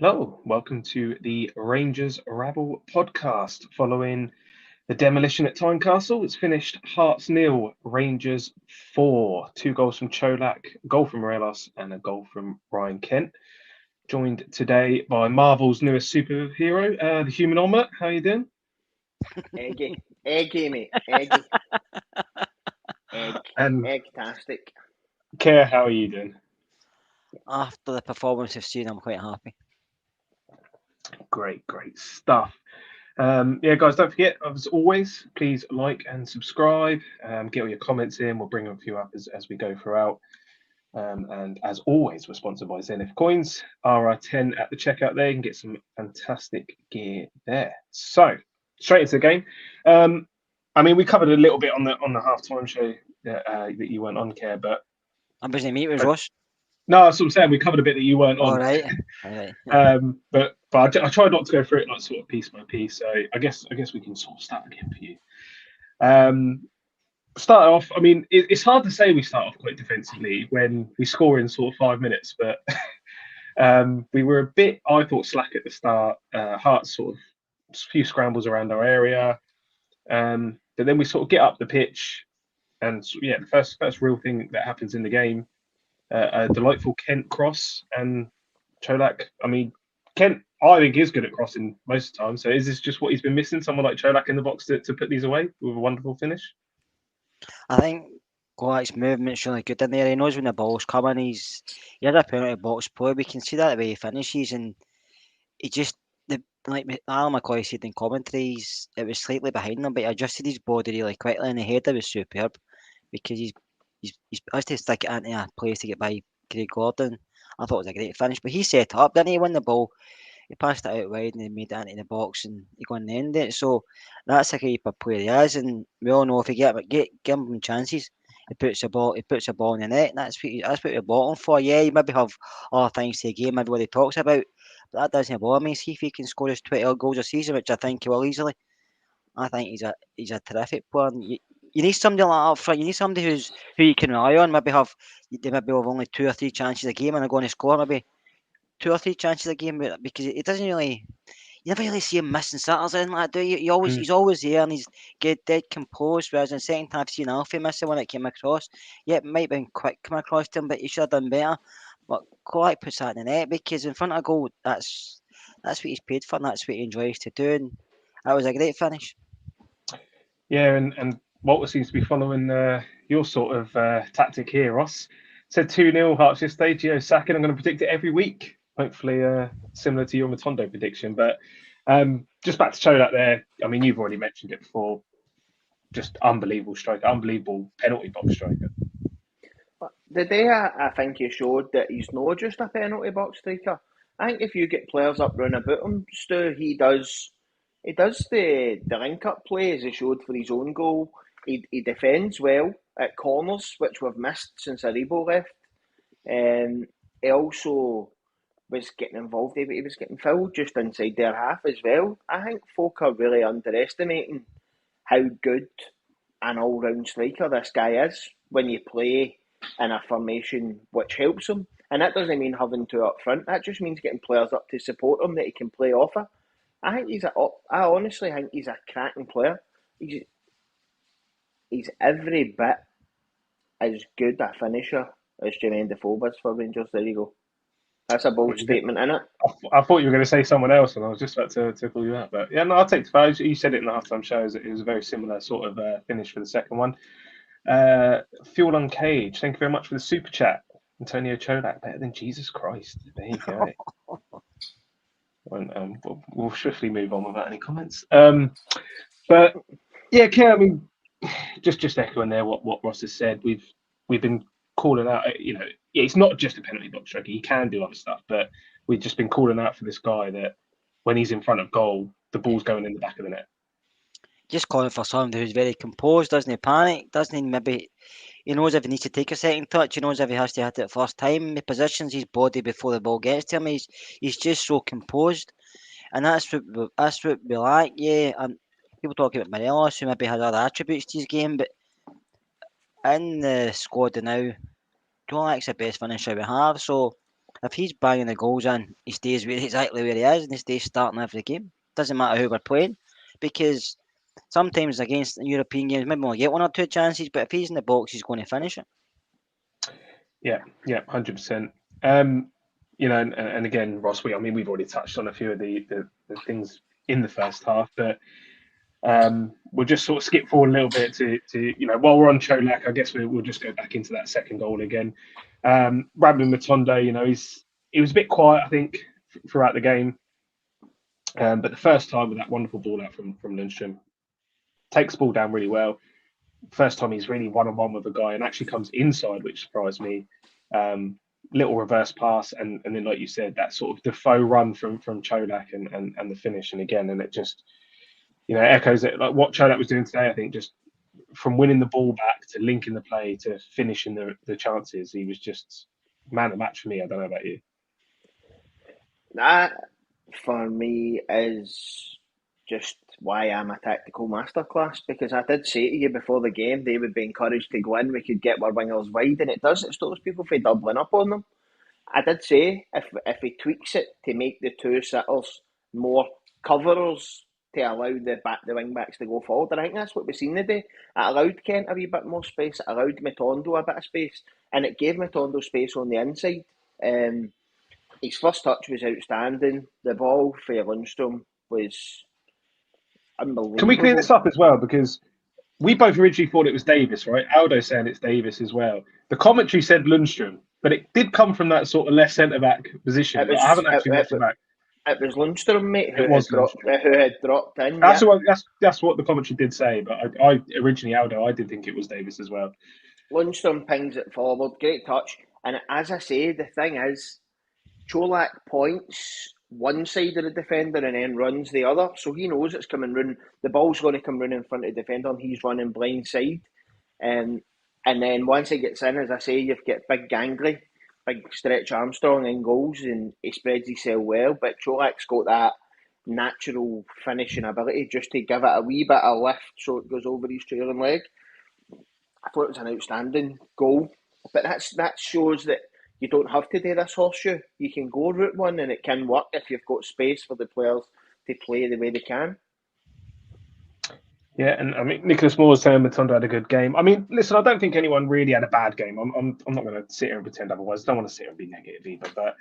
Hello, welcome to the Rangers Rabble podcast. Following the demolition at Tynecastle, it's finished Hearts nil, Rangers 4. Two goals from Cholak, a goal from Morelos, and a goal from Ryan Kent. Joined today by Marvel's newest superhero, the Human Omelette. How are you doing? Eggy, mate, eggy, And eggtastic. Care, how are you doing? After the performance I've seen, I'm quite happy. Great stuff. Yeah, guys, don't forget, as always, please like and subscribe. Get all your comments in. We'll bring a few up as we go throughout. And as always, we're sponsored by Zenith Coins. RR10 at the checkout there. You can get some fantastic gear there. So, straight into the game. We covered a little bit on the halftime show that you weren't on, Care, but I'm busy meet with Ross. no, that's what I'm saying. We covered a bit that you weren't on. All right. But I tried not to go through it like sort of piece by piece. So I guess we can sort of start again for you. Start off. It's hard to say we start off quite defensively when we score in sort of 5 minutes, but we were a bit, I thought, slack at the start. Hearts sort of a few scrambles around our area, but then we sort of get up the pitch, and yeah, the first real thing that happens in the game. A delightful Kent cross and Cholak. Kent, I think, is good at crossing most of the time. So is this just what he's been missing? Someone like Cholak in the box to put these away with a wonderful finish? I think Cholak's movement's really good in there. He knows when the ball's coming. He had a penalty box play. We can see that the way he finishes, and he just like Alan McCoy said in commentary, it was slightly behind him, but he adjusted his body really quickly, and the header was superb because he's has to stick it into a place to get by Craig Gordon. I thought it was a great finish, but he set up, didn't he? Win the ball. He passed it out wide and he made it into the box and he got to end it. So that's the type of player he is, and we all know if he give him chances, he puts the ball in the net. That's what we're bought him for. Yeah, you maybe have other things to the game, maybe what he talks about, but that doesn't bother me. See if he can score his 20 goals a season, which I think he will easily. I think he's a terrific player. And you need somebody like that up front. You need somebody who you can rely on. They maybe have only 2 or 3 chances a game and they're going to score maybe 2 or 3 chances a game, because it doesn't really. You never really see him missing sitters or anything like that, do you? He's always there and he's get dead composed. Whereas in the second half, I've seen Alfie miss it when it came across. Yeah, it might have been quick coming across to him, but he should have done better. But Cholak puts that in the net because in front of goal, that's what he's paid for and that's what he enjoys to do. And that was a great finish. Yeah, and Walter seems to be following your sort of tactic here, Ross. Said 2-0 Hearts yesterday. Gio Saka. I'm going to predict it every week. Hopefully, similar to your Matondo prediction. But just back to Cholak there. You've already mentioned it before. Just unbelievable striker, unbelievable penalty box striker. The day I think he showed that he's not just a penalty box striker. I think if you get players up round about him, Stu, he does the link up play as he showed for his own goal. He defends well at corners, which we've missed since Aribo left. He also was getting involved. He was getting filled just inside their half as well. I think folk are really underestimating how good an all-round striker this guy is when you play in a formation which helps him. And that doesn't mean having two up front. That just means getting players up to support him that he can play off of. I honestly think he's a cracking player. He's every bit as good a finisher as Jermaine Defoe is for Rangers. There you go. That's a bold statement, isn't it? I thought you were going to say someone else, and I was just about to call you out. But yeah, no, I'll take the five. You said it in the halftime show. It was a very similar sort of finish for the second one. Fuel on Cage. Thank you very much for the super chat. Antonio Cholak, better than Jesus Christ. There you go. We'll swiftly move on without any comments. But yeah, just echoing there what Ross has said. We've been calling out. It's not just a penalty box striker. He can do other stuff, but we've just been calling out for this guy that when he's in front of goal, the ball's going in the back of the net. Just calling for somebody who's very composed, doesn't he panic, doesn't he maybe. He knows if he needs to take a second touch. He knows if he has to hit it first time. He positions his body before the ball gets to him. He's just so composed, and that's what we like. Yeah, and people talk about Morelos, who maybe has other attributes to his game, but in the squad now, Cholak's the best finisher we have. So if he's banging the goals in, he stays exactly where he is and he stays starting every game. Doesn't matter who we're playing, because sometimes against European games, maybe we'll get 1 or 2 chances, but if he's in the box, he's going to finish it. Yeah, 100%. And again, Ross, we've already touched on a few of the things in the first half, but we'll just sort of skip forward a little bit to while we're on Cholak, I guess we'll just go back into that second goal again. Rabin Matondo, he was a bit quiet, I think, throughout the game. But the first time with that wonderful ball out from Lindstrom, takes the ball down really well. First time he's really one-on-one with a guy and actually comes inside, which surprised me. Little reverse pass, and then, like you said, that sort of Defoe run from Cholak and the finish, and it just echoes it like what Cholak was doing today. I think just from winning the ball back to linking the play to finishing the chances, he was just man of the match for me. I don't know about you. That, for me, is just why I'm a tactical masterclass, because I did say to you before the game they would be encouraged to go in, we could get our wingers wide, and it stops people from doubling up on them. I did say if he tweaks it to make the two sitters more coverers to allow the wing backs to go forward, and I think that's what we've seen today. It allowed Kent a wee bit more space, it allowed Matondo a bit of space, and it gave Matondo space on the inside. His first touch was outstanding. The ball for Lindstrom was unbelievable. Can we clear this up as well? Because we both originally thought it was Davis, right? Aldo saying it's Davis as well. The commentary said Lindstrom, but it did come from that sort of left centre back position. I haven't actually looked back. It was Lindstrom, mate, who had dropped in. That's what the commentary did say, but I originally, Aldo, I did think it was Davis as well. Lindstrom pings it forward, great touch, and as I say, the thing is, Cholak points one side of the defender and then runs the other, so he knows it's coming round. The ball's going to come round in front of the defender, and he's running blind side. And then once he gets in, as I say, you've got big Gangly, big Stretch Armstrong in goals, and he spreads himself well. But Cholak's got that natural finishing ability just to give it a wee bit of lift so it goes over his trailing leg. I thought it was an outstanding goal, but that shows that you don't have to do this horseshoe. You can go route one, and it can work if you've got space for the players to play the way they can. Yeah, and I mean, Nicholas Moore's saying Matondo had a good game. I mean, listen, I don't think anyone really had a bad game. I'm not going to sit here and pretend otherwise. I don't want to sit here and be negative either. But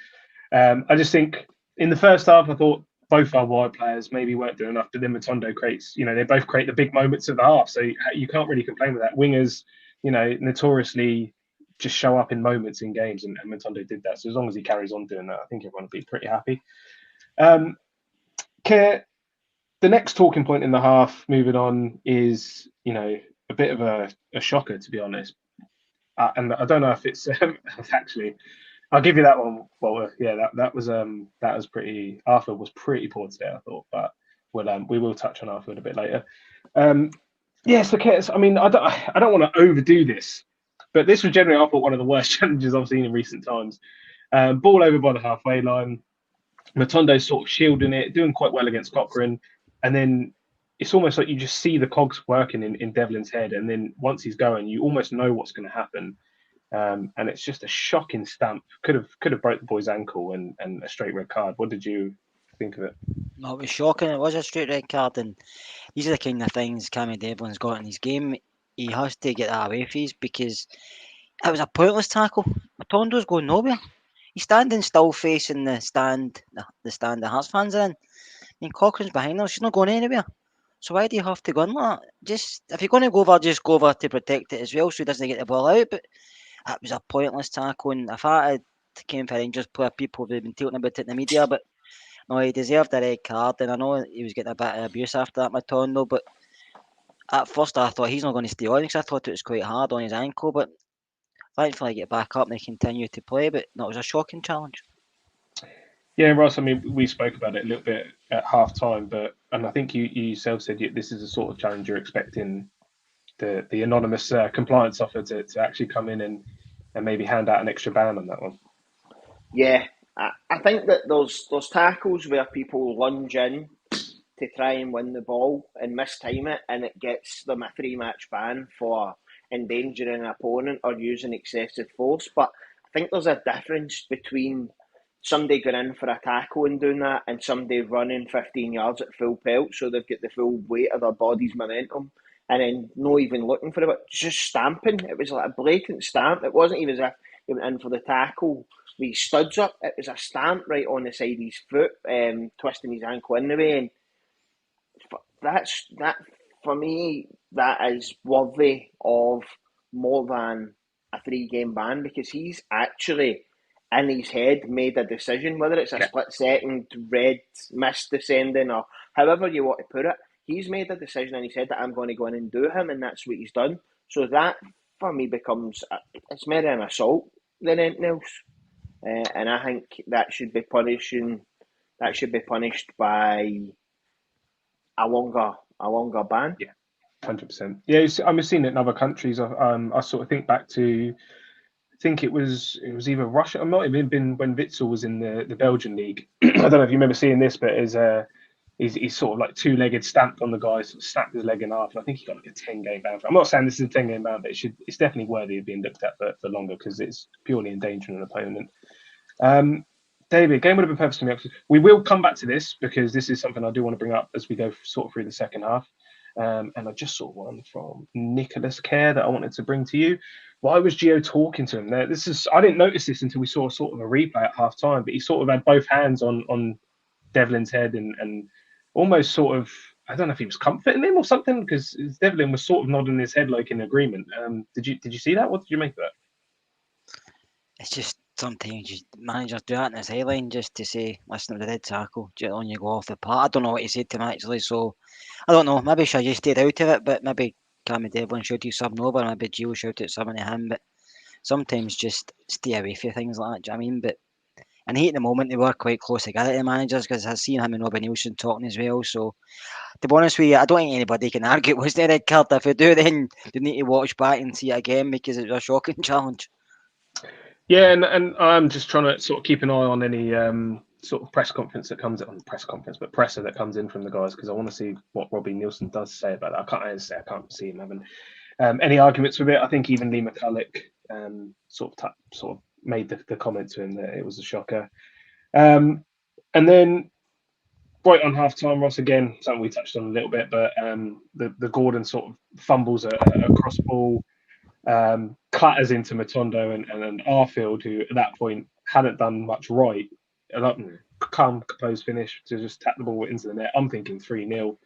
I just think in the first half, I thought both our wide players maybe weren't doing enough. But then Matondo creates, they both create the big moments of the half. So you can't really complain with that. Wingers, notoriously just show up in moments in games, and Matondo did that. So as long as he carries on doing that, I think everyone will be pretty happy. The next talking point in the half, moving on, is a bit of a shocker, to be honest. And I don't know if it's actually. I'll give you that one. Well, yeah, that was pretty. Arfield was pretty poor today, I thought, but we will touch on Arfield a bit later. So Kets, I mean, I don't want to overdo this, but this was generally, I thought, one of the worst challenges I've seen in recent times. Ball over by the halfway line, Matondo sort of shielding it, doing quite well against Cochrane. And then it's almost like you just see the cogs working in Devlin's head. And then once he's going, you almost know what's going to happen. And it's just a shocking stamp. Could have broke the boy's ankle and a straight red card. What did you think of it? No, it was shocking. It was a straight red card. And these are the kind of things Cammy Devlin's got in his game. He has to get that away from us, because it was a pointless tackle. Matondo's going nowhere. He's standing still facing the stand the Hearts fans are in. I mean, Cochrane's behind them. She's not going anywhere. So why do you have to go in like that? Just, if you're going to go over, just go over to protect it as well, so he doesn't get the ball out. But that was a pointless tackle. And if I had came for Rangers player, people would have been talking about it in the media. But no, he deserved a red card. And I know he was getting a bit of abuse after that, Matondo. But at first I thought he's not going to stay on, because I thought it was quite hard on his ankle. But thankfully they get back up and they continue to play. But no, it was a shocking challenge. Yeah, Ross, I mean, we spoke about it a little bit at half time, and I think you yourself said this is the sort of challenge you're expecting the anonymous compliance officer to actually come in and maybe hand out an extra ban on that one. Yeah, I think that there's tackles where people lunge in to try and win the ball and mistime it, and it gets them a 3-match ban for endangering an opponent or using excessive force. But I think there's a difference between somebody going in for a tackle and doing that, and somebody running 15 yards at full pelt, so they've got the full weight of their body's momentum, and then not even looking for it, but just stamping. It was like a blatant stamp. It wasn't even as if he went in for the tackle with his studs up. It was a stamp right on the side of his foot, twisting his ankle in the way, and that for me. That is worthy of more than a 3-game ban, because he's actually in his head made a decision, whether it's a split second red mist descending or however you want to put it. He's made a decision in his head that I'm going to go in and do him, and that's what he's done. So that for me becomes it's more an assault than anything else, and I think that should be punished by a longer ban. Yeah. 100%. Yeah, I'm seeing it in other countries. I sort of think back to, I think it was either Russia. It might have been when Witsel was in the Belgian league. I don't know if you remember seeing this, but he's sort of like 2-legged stamped on the guy, sort of snapped his leg in half. And I think he got like a 10-game ban. I'm not saying this is a 10-game ban, but it's definitely worthy of being looked at for longer, because it's purely endangering an opponent. David, game would have been perfect for me. We will come back to this, because this is something I do want to bring up as we go sort of through the second half. And I just saw one from Nicholas Kerr that I wanted to bring to you. Why was Gio talking to him there? I didn't notice this until we saw sort of a replay at half time, but he sort of had both hands on Devlin's head and almost sort of, I don't know if he was comforting him or something, because Devlin was sort of nodding his head like in agreement. Did you see that? What did you make of that? It's just sometimes managers do that in the sideline just to say, listen, we did tackle, on you go off the part. I don't know what he said to him actually, so I don't know. Maybe should I just stayed out of it, but maybe Cammy Devlin shouted something over, maybe Gio shouted something to him, but sometimes just stay away from things like that, do you know what I mean? But in heat at the moment, they were quite close together, the managers, because I've seen him and Robin Nielsen talking as well, so to be honest with you, I don't think anybody can argue it was the red card. If they do, then they need to watch back and see it again, because it was a shocking challenge. Yeah, and I'm just trying to sort of keep an eye on any sort of presser that comes in from the guys, because I want to see what Robbie Nielsen does say about that. I can't see him having any arguments with it. I think even Lee McCulloch sort of made the comment to him that it was a shocker. And then right on half time, Ross, again, something we touched on a little bit, but the Gordon sort of fumbles a cross ball. Clatters into Matondo and Arfield, who at that point hadn't done much right. Calm, composed finish to just tap the ball into the net. I'm thinking 3-0.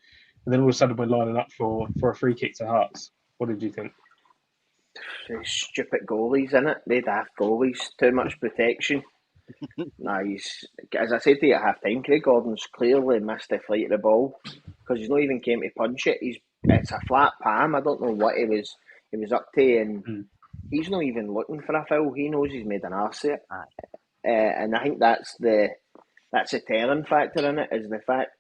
And then all of a sudden we're lining up for a free kick to Hearts. What did you think? Stupid goalies, innit? They daft goalies. Too much protection. As I said to you at half time, Craig Gordon's clearly missed the flight of the ball, because he's not even came to punch it. It's a flat palm. I don't know what he was up to, and he's not even looking for a foul. He knows he's made an arse of it. And I think that's a telling factor in it, is the fact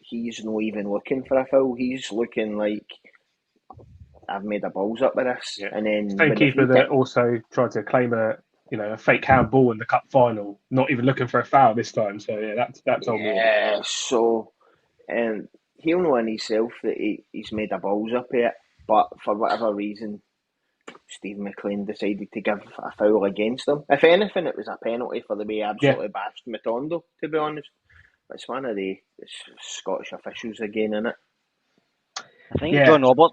he's not even looking for a foul. He's looking like, I've made a balls up with this. Yeah. And then same keeper that also tried to claim a fake handball in the cup final, not even looking for a foul this time. So yeah, that's all me. Yeah, so he'll know in himself that he's made a balls up of it, but for whatever reason, Stephen McLean decided to give a foul against him. If anything, it was a penalty for the way he absolutely bashed Matondo, to be honest. It's one of the Scottish officials again, innit? I think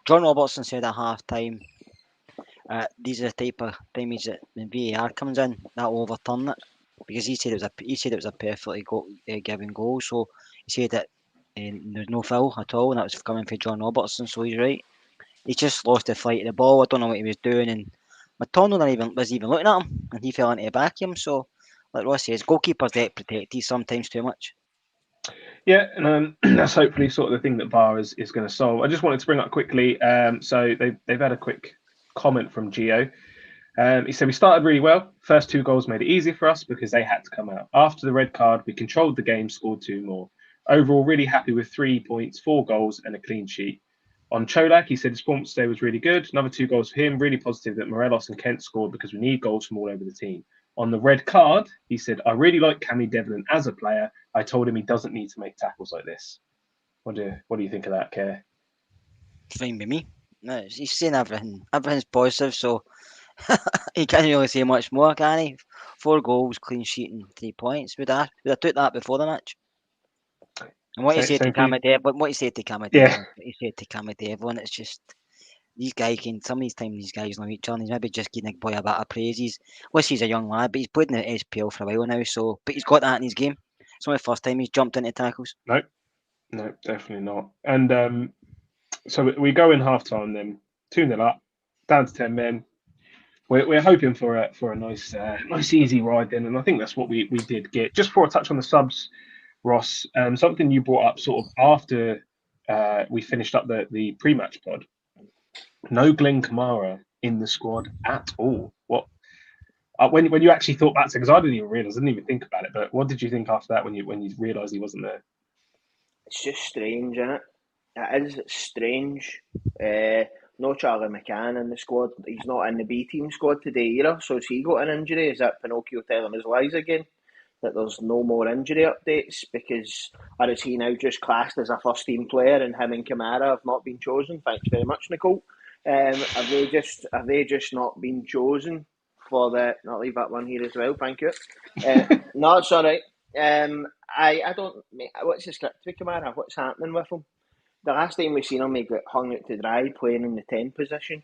John Robertson said at half time, these are the type of times that when VAR comes in, that will overturn it, because he said it was a perfectly given goal. So he said that there's no foul at all, and that was coming from John Robertson. So he's right. He just lost the flight of the ball. I don't know what he was doing, and Matondo was even looking at him, and he fell into the back of him. So, like Ross says, goalkeepers get protected sometimes too much. Yeah, and that's hopefully sort of the thing that VAR is going to solve. I just wanted to bring up quickly. So they've had a quick comment from Gio. He said, we started really well. First 2 goals made it easy for us because they had to come out. After the red card, we controlled the game, scored 2 more. Overall, really happy with 3 points, 4 goals and a clean sheet. On Cholak, he said his performance today was really good. Another 2 goals for him. Really positive that Morelos and Kent scored because we need goals from all over the team. On the red card, he said, I really like Cammy Devlin as a player. I told him he doesn't need to make tackles like this. What do you think of that, Kerr? Fine with me. No, he's saying everything's positive, so he can't really say much more, can he? 4 goals, clean sheet, and 3 points. Would I took that before the match? And what you say to Same for you. what you say to Camara, Yeah. what you say to Camara, everyone, it's just these guys can. Some of these times these guys know each other. He's maybe just giving the boy a bit of praise. He's a young lad, but he's played in the SPL for a while now. So, but he's got that in his game. It's not the first time he's jumped into tackles. No, definitely not. And so we go in half time then, 2-0 up, down to 10 men. We're hoping for a nice easy ride then, and I think that's what we did get. Just before I touch on the subs, Ross, something you brought up sort of after we finished up the pre-match pod. No Glenn Camara in the squad at all. What when you actually thought back to, because I didn't even realise, I didn't even think about it. But what did you think after that when you realised he wasn't there? It's just strange, isn't it? It is strange. No Charlie McCann in the squad. He's not in the B team squad today either. So has he got an injury? Is that Pinocchio telling his lies again? That there's no more injury updates, because or is he now just classed as a first team player and him and Camara have not been chosen? Thanks very much, Nicole. Have they just not been chosen for the? I'll leave that one here as well. Thank you. No, it's all right. I don't. What's the script with Camara? What's happening with him? The last time we seen him, he got hung out to dry playing in the 10 position,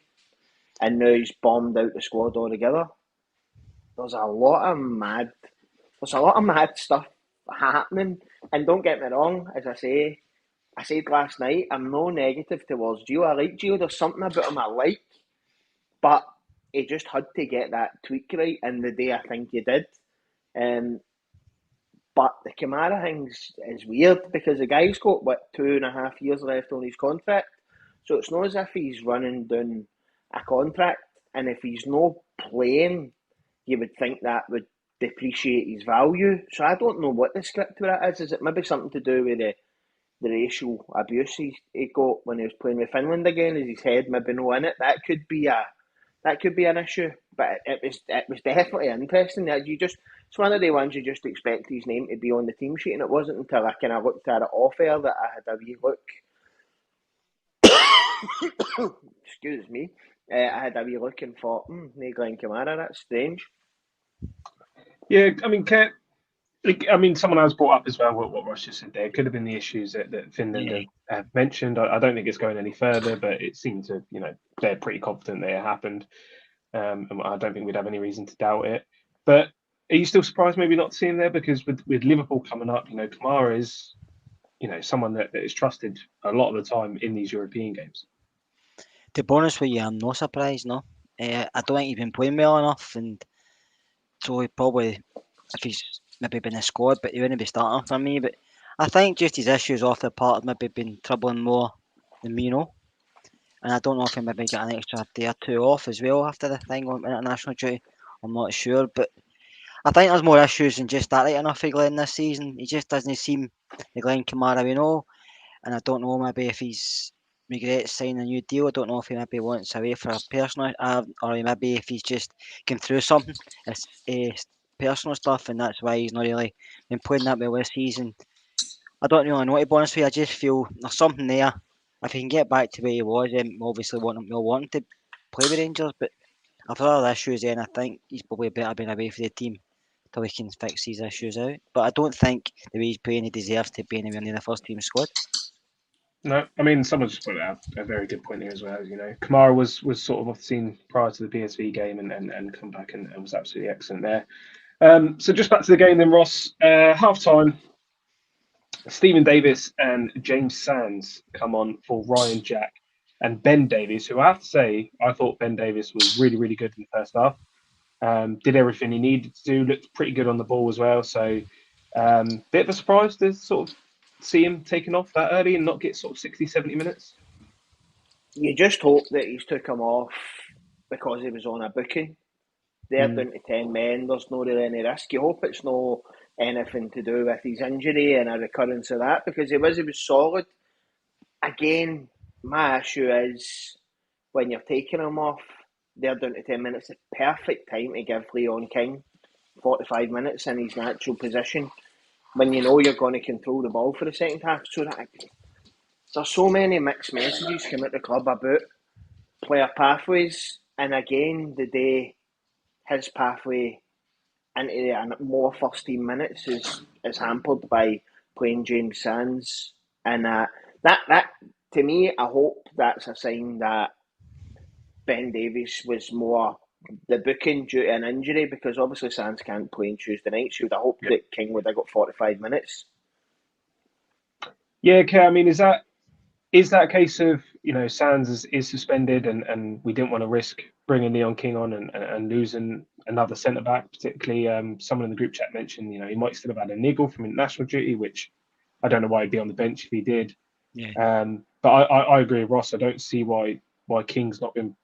and now he's bombed out the squad altogether. There's a lot of mad stuff happening, and don't get me wrong. As I said last night, I'm no negative towards Gio. I like Gio. There's something about him I like, but he just had to get that tweak right in the day. I think he did. But the Camara thing is weird, because the guy's got 2.5 years left on his contract, so it's not as if he's running down a contract. And if he's not playing, you would think that would depreciate his value. So I don't know what the script with that is. Is it maybe something to do with the racial abuse he got when he was playing with Finland again? Is his head maybe not in it? That could be an issue. But it was definitely interesting. It's one of the ones you just expect his name to be on the team sheet, and it wasn't until I kind of looked at it off air that I had a wee look. Excuse me. I had a wee look and thought, no Glenn Camara, that's strange. Yeah, I mean, someone else brought up as well what Ross just said there. It could have been the issues that Finland have mentioned. I don't think it's going any further, but it seemed to, they're pretty confident that it happened. And I don't think we'd have any reason to doubt it. But are you still surprised maybe not to see him there? Because with Liverpool coming up, Camara is, someone that is trusted a lot of the time in these European games. To be honest with you, I'm not surprised, no. I don't think he's been playing well enough, and so he probably, if he's maybe been a squad, but he wouldn't be starting for me. But I think just his issues off the part have maybe been troubling more than me, And I don't know if he maybe got an extra day or two off as well after the thing on international duty. I'm not sure, but I think there's more issues than just that right enough for Glenn this season. He just doesn't seem the Glenn Camara we know, and I don't know maybe if he's regrets signing a new deal. I don't know if he maybe wants away for a personal, or maybe if he's just going through something, it's personal stuff, and that's why he's not really been playing that well this season. I don't really know, to be honest with you. I just feel there's something there. If he can get back to where he was, obviously we'll want to play with Rangers, but if there are issues, then I think he's probably better being away for the team till he can fix these issues out. But I don't think the way he's playing, he deserves to be anywhere near the first team squad. No, I mean, someone just put out a very good point here as well. Camara was sort of off the scene prior to the PSV game and come back and was absolutely excellent there. So just back to the game then, Ross. Half time, Stephen Davis and James Sands come on for Ryan Jack and Ben Davies, who I have to say, I thought Ben Davies was really, really good in the first half. Did everything he needed to do, looked pretty good on the ball as well. So bit of a surprise to sort of see him taken off that early and not get sort of 60, 70 minutes. You just hope that he's took him off because he was on a booking. They're down to 10 men. There's no really any risk. You hope it's no anything to do with his injury and a recurrence of that, because he was solid. Again, my issue is when you're taking him off, they're down to 10 minutes. The perfect time to give Leon King 45 minutes in his natural position when you know you're going to control the ball for the second half. So that there's so many mixed messages come at the club about player pathways, and again, the day his pathway into more first team minutes is hampered by playing James Sands, and that to me, I hope that's a sign that Ben Davies was more the booking due to an injury, because obviously Sands can't play on Tuesday night, so you'd have hoped that King would have got 45 minutes. Yeah, okay. I mean, is that a case of, Sands is suspended and we didn't want to risk bringing Leon King on and losing another centre back, particularly someone in the group chat mentioned, he might still have had a niggle from international duty, which I don't know why he'd be on the bench if he did. Yeah. But I agree with Ross. I don't see why King's not been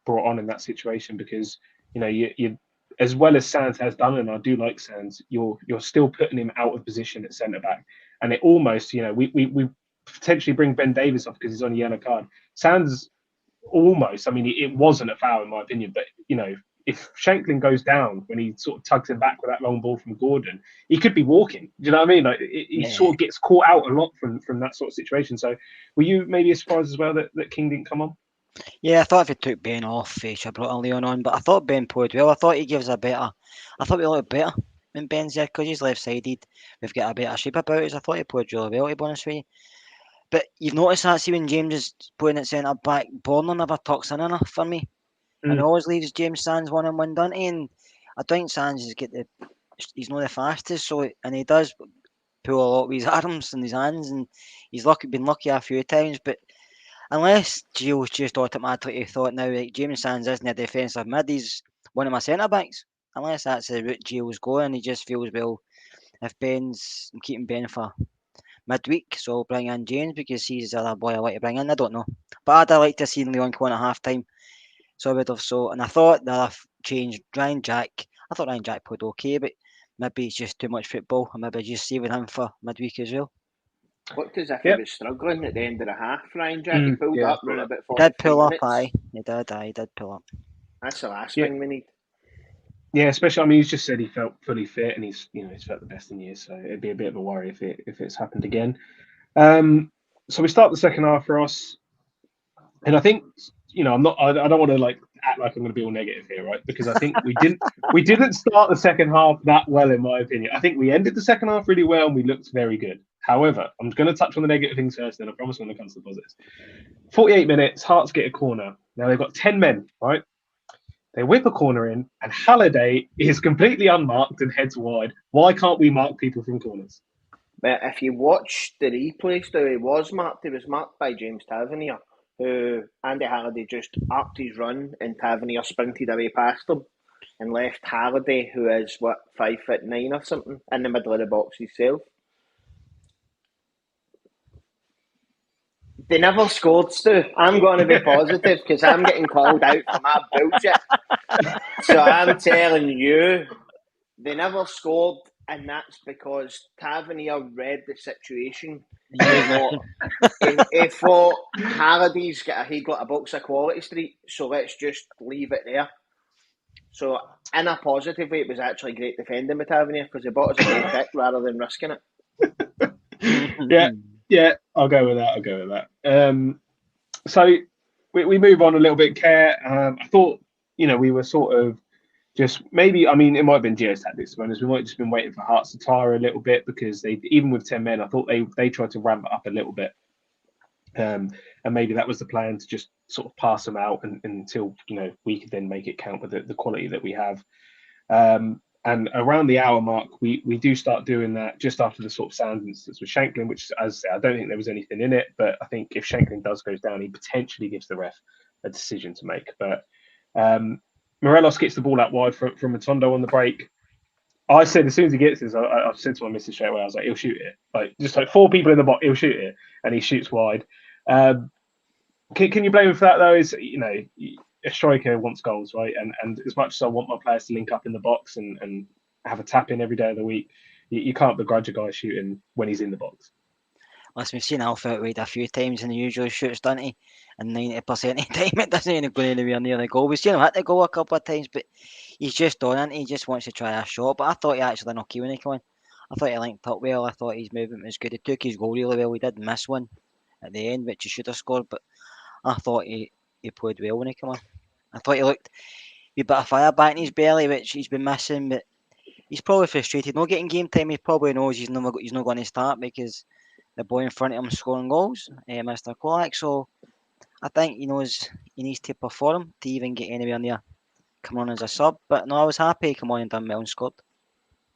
brought on in that situation, because you as well as Sands has done, and I do like Sands, you're still putting him out of position at centre back, and it almost we potentially bring Ben Davies off because he's on a yellow card. Sands almost, I mean, it wasn't a foul in my opinion, but if Shanklin goes down when he sort of tugs him back with that long ball from Gordon, he could be walking. Do you know what I mean? Like he sort of gets caught out a lot from that sort of situation. So were you maybe surprised as well that King didn't come on? Yeah, I thought if he took Ben off, he should have brought Leon on. But I thought Ben played well. I thought he gives a better. I thought we looked better when Ben's there because he's left-sided. We've got a better shape about us. I thought he played really well, to be honest with you. But you've noticed that, see, when James is playing at centre back, Borner never tucks in enough for me. And he always leaves James Sands one on one, doesn't he? And I think Sands he's not the fastest, and he does pull a lot with his arms and his hands, and he's been lucky a few times. But unless Gio's just automatically thought now, like, James Sands isn't a defensive mid, he's one of my centre backs. Unless that's the route Gio's going, he just feels, well, if I'm keeping Ben for midweek, so I'll bring in James because he's the other boy I like to bring in. I don't know. But I'd like to see Leon go on at half time. So I would have and I thought the other change, Ryan Jack. I thought Ryan Jack played okay, but maybe it's just too much football, and maybe just saving him for midweek as well. Looked as if he was struggling at the end of the half, Ryan Jack. He pulled up around about 40 He did pull minutes. up, aye. He did pull up. That's the last thing we need. Yeah, especially, I mean, he's just said he felt fully fit and he's felt the best in years, so it'd be a bit of a worry if it's happened again. So we start the second half for us, and I think I don't want to act like I'm going to be all negative here, right? Because I think we didn't start the second half that well, in my opinion. I think we ended the second half really well and we looked very good. However, I'm going to touch on the negative things first, then I promise I'm going to come to the positives. 48 minutes, Hearts get a corner. Now they've got 10 men, right? They whip a corner in, and Halliday is completely unmarked and heads wide. Why can't we mark people from corners? But if you watch the replay, so he was marked by James Tavernier, who Andy Halliday just upped his run and Tavernier sprinted away past him and left Halliday, who is 5'9" or something, in the middle of the box himself. They never scored, Stu. I'm going to be positive because I'm getting called out for my bullshit. So I'm telling you, they never scored, and that's because Tavernier read the situation. He thought Halliday's got a box of Quality Street, so let's just leave it there. So in a positive way, it was actually great defending with Tavernier because he bought us a goal kick rather than risking it. Yeah, I'll go with that. So we move on a little bit, Care. I thought, we were sort of just maybe, I mean, it might have been Gio's tactics, to be honest. We might have just been waiting for Hearts to tire a little bit because even with 10 men, I thought they tried to ramp it up a little bit. And maybe that was the plan, to just sort of pass them out until, we could then make it count with the quality that we have. And around the hour mark, we do start doing that just after the sort of Sands instance with Shanklin, which, as I say, I don't think there was anything in it. But I think if Shanklin goes down, he potentially gives the ref a decision to make. But Morelos gets the ball out wide from Matondo on the break. I said as soon as he gets this, I said to my missus straight away, I was like, he'll shoot it. Just 4 people in the box, he'll shoot it. And he shoots wide. Can you blame him for that, though? Is a striker wants goals, right? And as much as I want my players to link up in the box and have a tap in every day of the week, you can't begrudge a guy shooting when he's in the box. Listen, we've seen Alpha outweighed a few times and he usually shoots, doesn't he? And 90% of the time it doesn't even go anywhere near the goal. We've seen him hit the goal a couple of times, but he's just on it. He just wants to try a shot. But I thought he actually done okay when he came on. I thought he linked up well. I thought his movement was good. He took his goal really well. He did miss one at the end, which he should have scored, but I thought he played well when he came on. I thought he looked a bit of fire back in his belly, which he's been missing, but he's probably frustrated not getting game time. He probably knows he's not going to start because the boy in front of him scoring goals, Mr. Cholak. So I think he knows he needs to perform to even get anywhere near coming on as a sub. But no, I was happy he came on and done well and scored.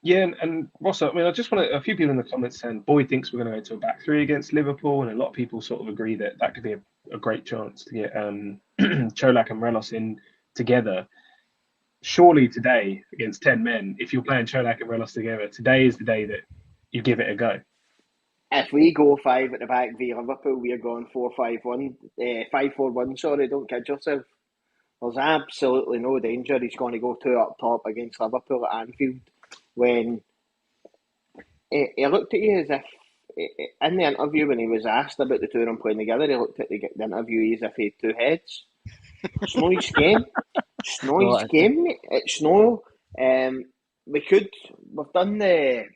Yeah, and Ross, I mean, I just want a few people in the comments saying Boyd thinks we're going to go to a back three against Liverpool, and a lot of people sort of agree that that could be a great chance to get Cholak and Morelos in together. Surely today, against 10 men, if you're playing Cholak and Morelos together, today is the day that you give it a go. If we go 5 at the back via Liverpool, we're going 4-5-1, 5-4-1. Sorry, don't kid yourself. There's absolutely no danger he's going to go 2 up top against Liverpool at Anfield. When he looked at you as if, in the interview when he was asked about the two of them playing together, he looked at the interviewee as if he had 2 heads. It's no his game. It's no his game, mate. It's no. We've done the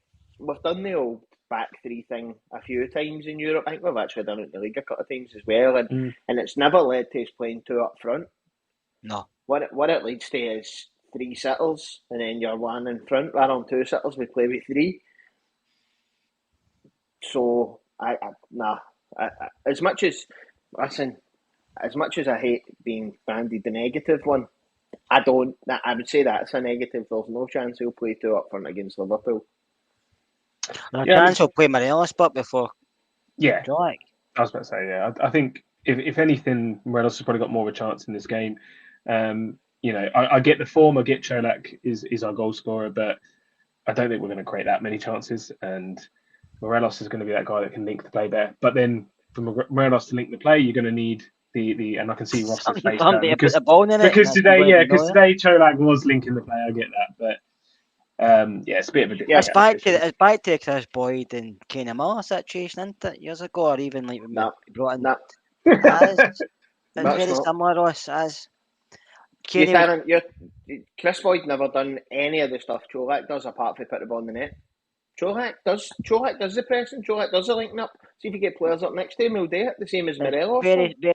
old back three thing a few times in Europe. I think we've actually done it in the league a couple of times as well, and it's never led to us playing 2 up front. No. What it leads to is 3 sittles, and then you're 1 in front. Rather than 2 sittles, we play with 3. So as much as I hate being branded the negative one, I would say that's a negative. There's no chance he'll play 2 up front against Liverpool. No chance he'll play Morelos, but before. Yeah, Cholak. I was about to say, yeah. I think if anything, Morelos has probably got more of a chance in this game. I get the form. I get Cholak is our goal scorer, but I don't think we're going to create that many chances. And Morelos is going to be that guy that can link the play there. But then for Morelos to link the play, you're going to need the and I can see Ross's face now because today Cholak was linking the play. I get that, but it's a bit of a different. It's back to Chris Boyd and Camara situation, isn't it? Years ago, or even like when we brought in. It's very similar, Ross. As Chris Boyd never done any of the stuff Cholak does apart from put the ball in the net. Cholak does the pressing. Cholak does the linking up. See if you get players up next to him, he'll do it. The same as Morelos. Very similar.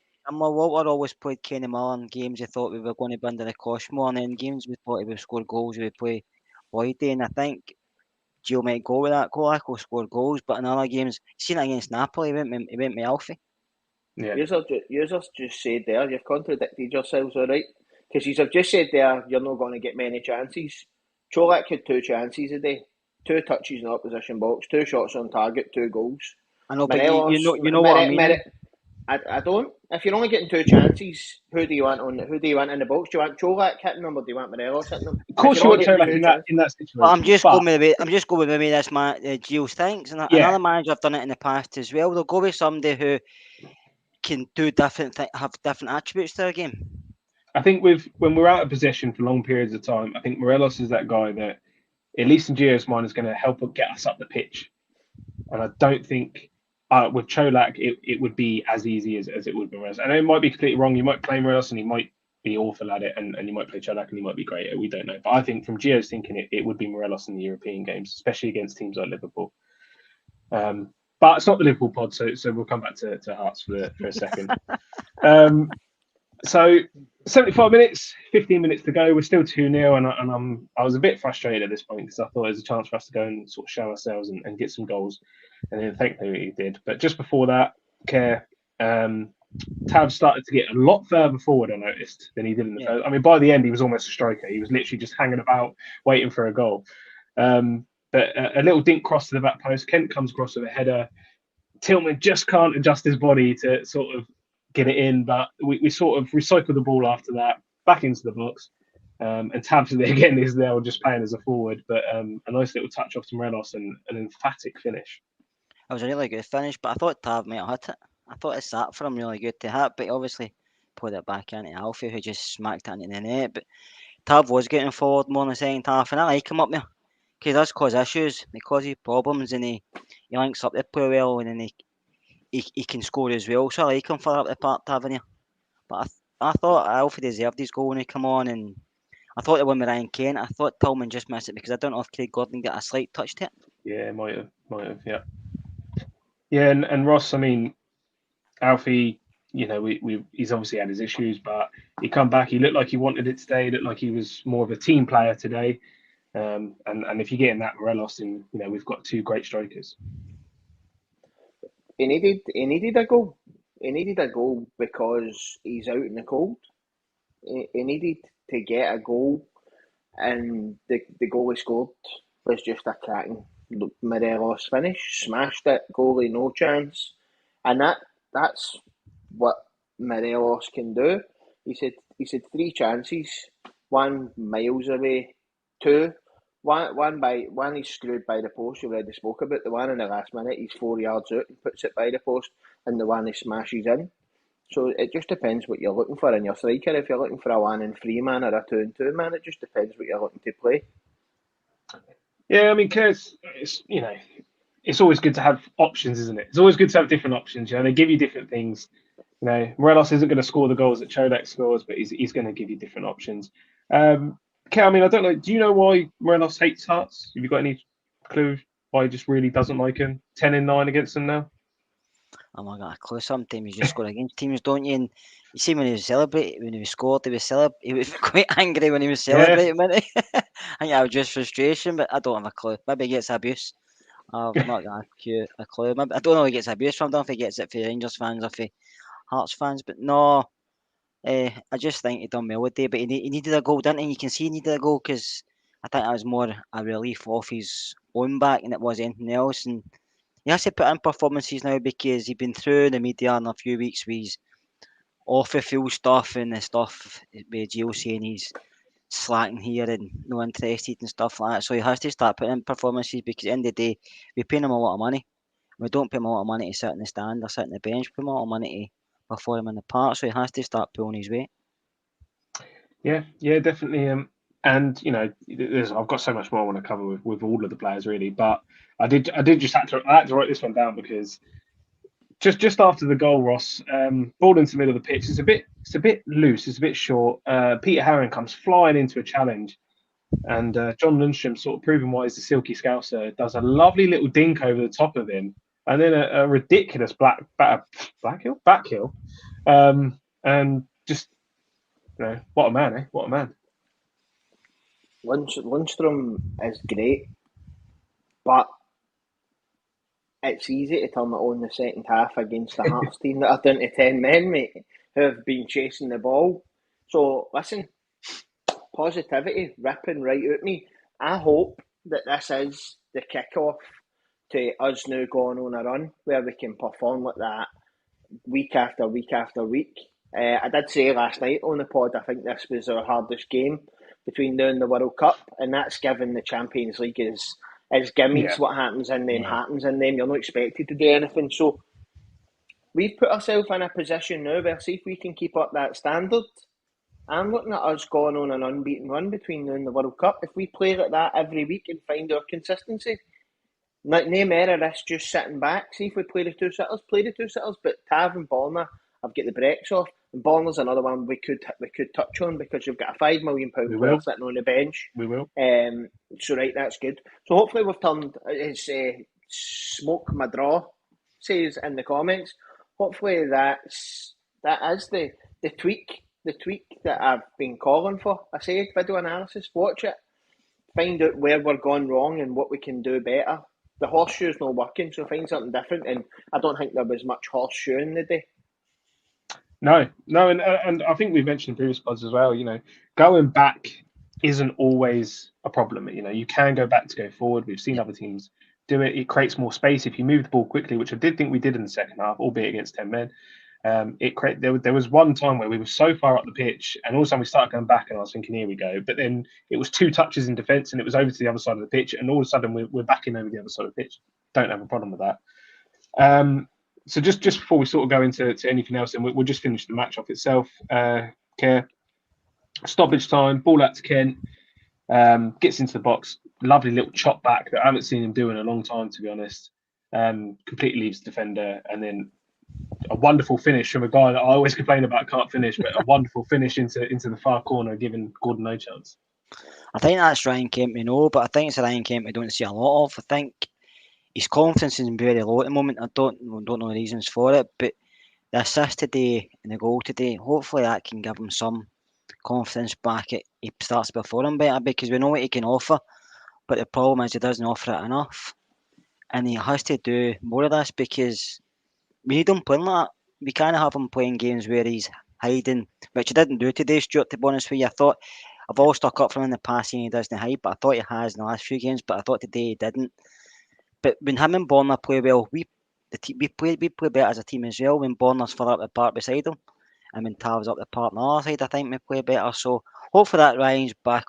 Walter always played Camara in games he thought we were going to be under the cosh more, and in games we thought he would score goals, we would play Boyd. And I think Gio might go with that. Cholak will score goals, but in other games, seen it against Napoli, he went with Alfie. Yeah. You just said there, you've contradicted yourselves, all right? Because you have just said there, you're not going to get many chances. Cholak had 2 chances a day, 2 touches in the opposition box, 2 shots on target, 2 goals. I know, Morelos, but you know what I mean. I don't. If you're only getting 2 chances, who do you want in the box? Do you want Cholak hitting them, or do you want Morelos hitting them? Of course, you want Cholak in that situation. Well, I'm just going with the way this man Gio thinks, and another manager have done it in the past as well. They'll go with somebody who can do have different attributes to their game. I think when we're out of possession for long periods of time, I think Morelos is that guy that, at least in Gio's mind, is going to help get us up the pitch. And I don't think with Cholak it would be as easy as it would be Morelos. And it might be completely wrong. You might play Morelos and he might be awful at it, and you might play Cholak and he might be great at it. We don't know. But I think from Gio's thinking, it would be Morelos in the European games, especially against teams like Liverpool. But it's not the Liverpool pod, so we'll come back to Hearts for a second. So 75 minutes, 15 minutes to go. We're still 2-0, and I was a bit frustrated at this point because I thought there was a chance for us to go and sort of show ourselves and get some goals, and then thankfully we did. But just before that, Tav started to get a lot further forward, I noticed, than he did in the first. I mean, by the end, he was almost a striker. He was literally just hanging about, waiting for a goal. But a little dink cross to the back post. Kent comes across with a header. Tillman just can't adjust his body to sort of get it in, but we sort of recycle the ball after that, back into the box. And Tabs again is there just playing as a forward, but a nice little touch off to Morelos and an emphatic finish. It was a really good finish, but I thought Tab might have hit it. I thought it sat for him really good to hit, but he obviously put it back into Alfie, who just smacked it into the net. But Tab was getting forward more in the second half, and I like him up there because he does cause issues, he causes problems, and he links up the play well, and then he can score as well. So I like him for up the part, Tavernier. But I thought Alfie deserved his goal when he come on, and I thought it won with Ryan Kent. I thought Tillman just missed it because I don't know if Craig Gordon got a slight touch to it. Yeah, might have, yeah. Yeah, and Ross, I mean, Alfie, he's obviously had his issues, but he come back. He looked like he wanted it today. He looked like he was more of a team player today. And if you get in that Morelos, then we've got two great strikers. He needed a goal. He needed a goal because he's out in the cold. He needed to get a goal, and the goal he scored was just a cracking Morelos finish. Smashed it, goalie no chance, and that's what Morelos can do. He said 3 chances, one miles away, one he's screwed by the post. You already spoke about the one in the last minute. He's 4 yards out and puts it by the post, and the one he smashes in. So it just depends what you're looking for in your striker. If you're looking for a 1-3 man or a 2-2 man, it just depends what you're looking to play. Yeah, I mean, because it's always good to have options, isn't it? It's always good to have different options. They give you different things. Morelos isn't going to score the goals that Cholak scores, but he's going to give you different options. I mean, I don't know. Do you know why Morelos hates Hearts? Have you got any clue why he just really doesn't like him? 10-9 against them now. I'm not got a clue. Sometimes you just score against teams, don't you? And you see when he was celebrating, when he was scored, he was quite angry when he was celebrating, wasn't he? I think that was just frustration, but I don't have a clue. Maybe he gets abuse. I've not got a clue. Maybe, I don't know where he gets abuse from. I don't know if he gets it for Rangers fans or for Hearts fans, but no. I just think he done well with it, but he needed a goal, didn't he? You can see he needed a goal because I think that was more a relief off his own back than it was anything else. And he has to put in performances now because he's been through the media in a few weeks with his off the field stuff and the stuff with Gio saying he's slacking here and no interested and stuff like that. So he has to start putting in performances because at the end of the day, we're paying him a lot of money. We don't pay him a lot of money to sit in the stand or sit on the bench. We pay him a lot of money to perform in the park. So he has to start pulling his weight. Yeah, definitely. And I've got so much more I want to cover with all of the players really, but I just had to write this one down because just after the goal, Ross, ball into the middle of the pitch. It's a bit loose. It's a bit short. Peter Herron comes flying into a challenge, and John Lindstrom, sort of proving why he's the silky scouser, does a lovely little dink over the top of him, and then a ridiculous back heel, and just what a man, eh? What a man. Lindstrom is great, but it's easy to turn it on the second half against the Hearts team that are down to 10 men, mate, who have been chasing the ball. So, listen, positivity ripping right out me. I hope that this is the kick-off to us now going on a run where we can perform like that week after week after week. I did say last night on the pod, I think this was our hardest game between now and the World Cup, and that's given the Champions League is gimmies. Yeah. What happens in them happens in them. You're not expected to do anything. So we've put ourselves in a position now where see if we can keep up that standard. I'm looking at us going on an unbeaten run between now and the World Cup. If we play like that every week and find our consistency, no matter this just sitting back. See if we play the two sitters, but Tav and Borna have got the brakes off. And Borna's another one we could touch on because you've got a £5 million player sitting on the bench. We will. So right, that's good. So hopefully we've turned his smoke my draw says in the comments. Hopefully that is the tweak that I've been calling for. I said video analysis, watch it, find out where we're going wrong and what we can do better. The horseshoe's not working, so find something different. And I don't think there was much horseshoeing the day. No, and I think we've mentioned in previous pods as well. Going back isn't always a problem. You can go back to go forward. We've seen other teams do it. It creates more space if you move the ball quickly, which I did think we did in the second half, albeit against 10 men. There was one time where we were so far up the pitch, and all of a sudden we started going back, and I was thinking, here we go. But then it was 2 touches in defence, and it was over to the other side of the pitch, and all of a sudden we're back in over the other side of the pitch. Don't have a problem with that. So just before we sort of go into anything else, and we'll just finish the match off itself. Care stoppage time, ball out to Kent, gets into the box, lovely little chop back that I haven't seen him do in a long time, to be honest. Completely leaves the defender, and then a wonderful finish from a guy that I always complain about can't finish, but a wonderful finish into the far corner, giving Gordon no chance. I think that's Ryan Kemp, but I think it's a Ryan Kemp we don't see a lot of. I think his confidence is very low at the moment. I don't know the reasons for it, but the assist today and the goal today, hopefully that can give him some confidence back. He starts to perform better because we know what he can offer. but the problem is he doesn't offer it enough, and he has to do more of this because we need him playing like that. We can't have him playing games where he's hiding, which he didn't do today, Stuart, to be honest with you. I thought I've always stuck up for him in the past saying he doesn't hide, but I thought he has in the last few games, but I thought today he didn't. But when him and Bonner play well, we play better as a team as well when Bonner's further up the park beside him. And when Tav's up the park on the other side, I think we play better. So hopefully that Ryan's back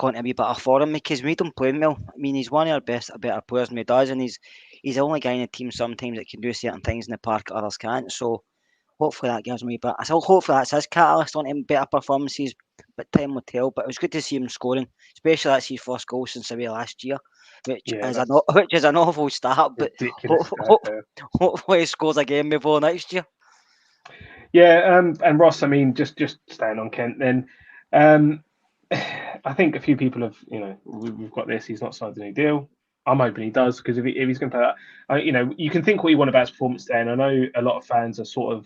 on a wee bit for him because we don't play him well. I mean, he's one of our better players than he does, and he's the only guy in the team sometimes that can do certain things in the park others can't. So hopefully that gives me a bit. So hopefully that's his catalyst on him better performances, but time will tell. But it was good to see him scoring, especially that's his first goal since away last year, which which is an awful start. But ridiculous. hopefully he scores again before next year. Yeah, and Ross, I mean, just staying on Kent then. I think a few people have, we've got this. He's not signed a new deal. I'm hoping he does because if he's going to play that, you can think what you want about his performance there, and I know a lot of fans are sort of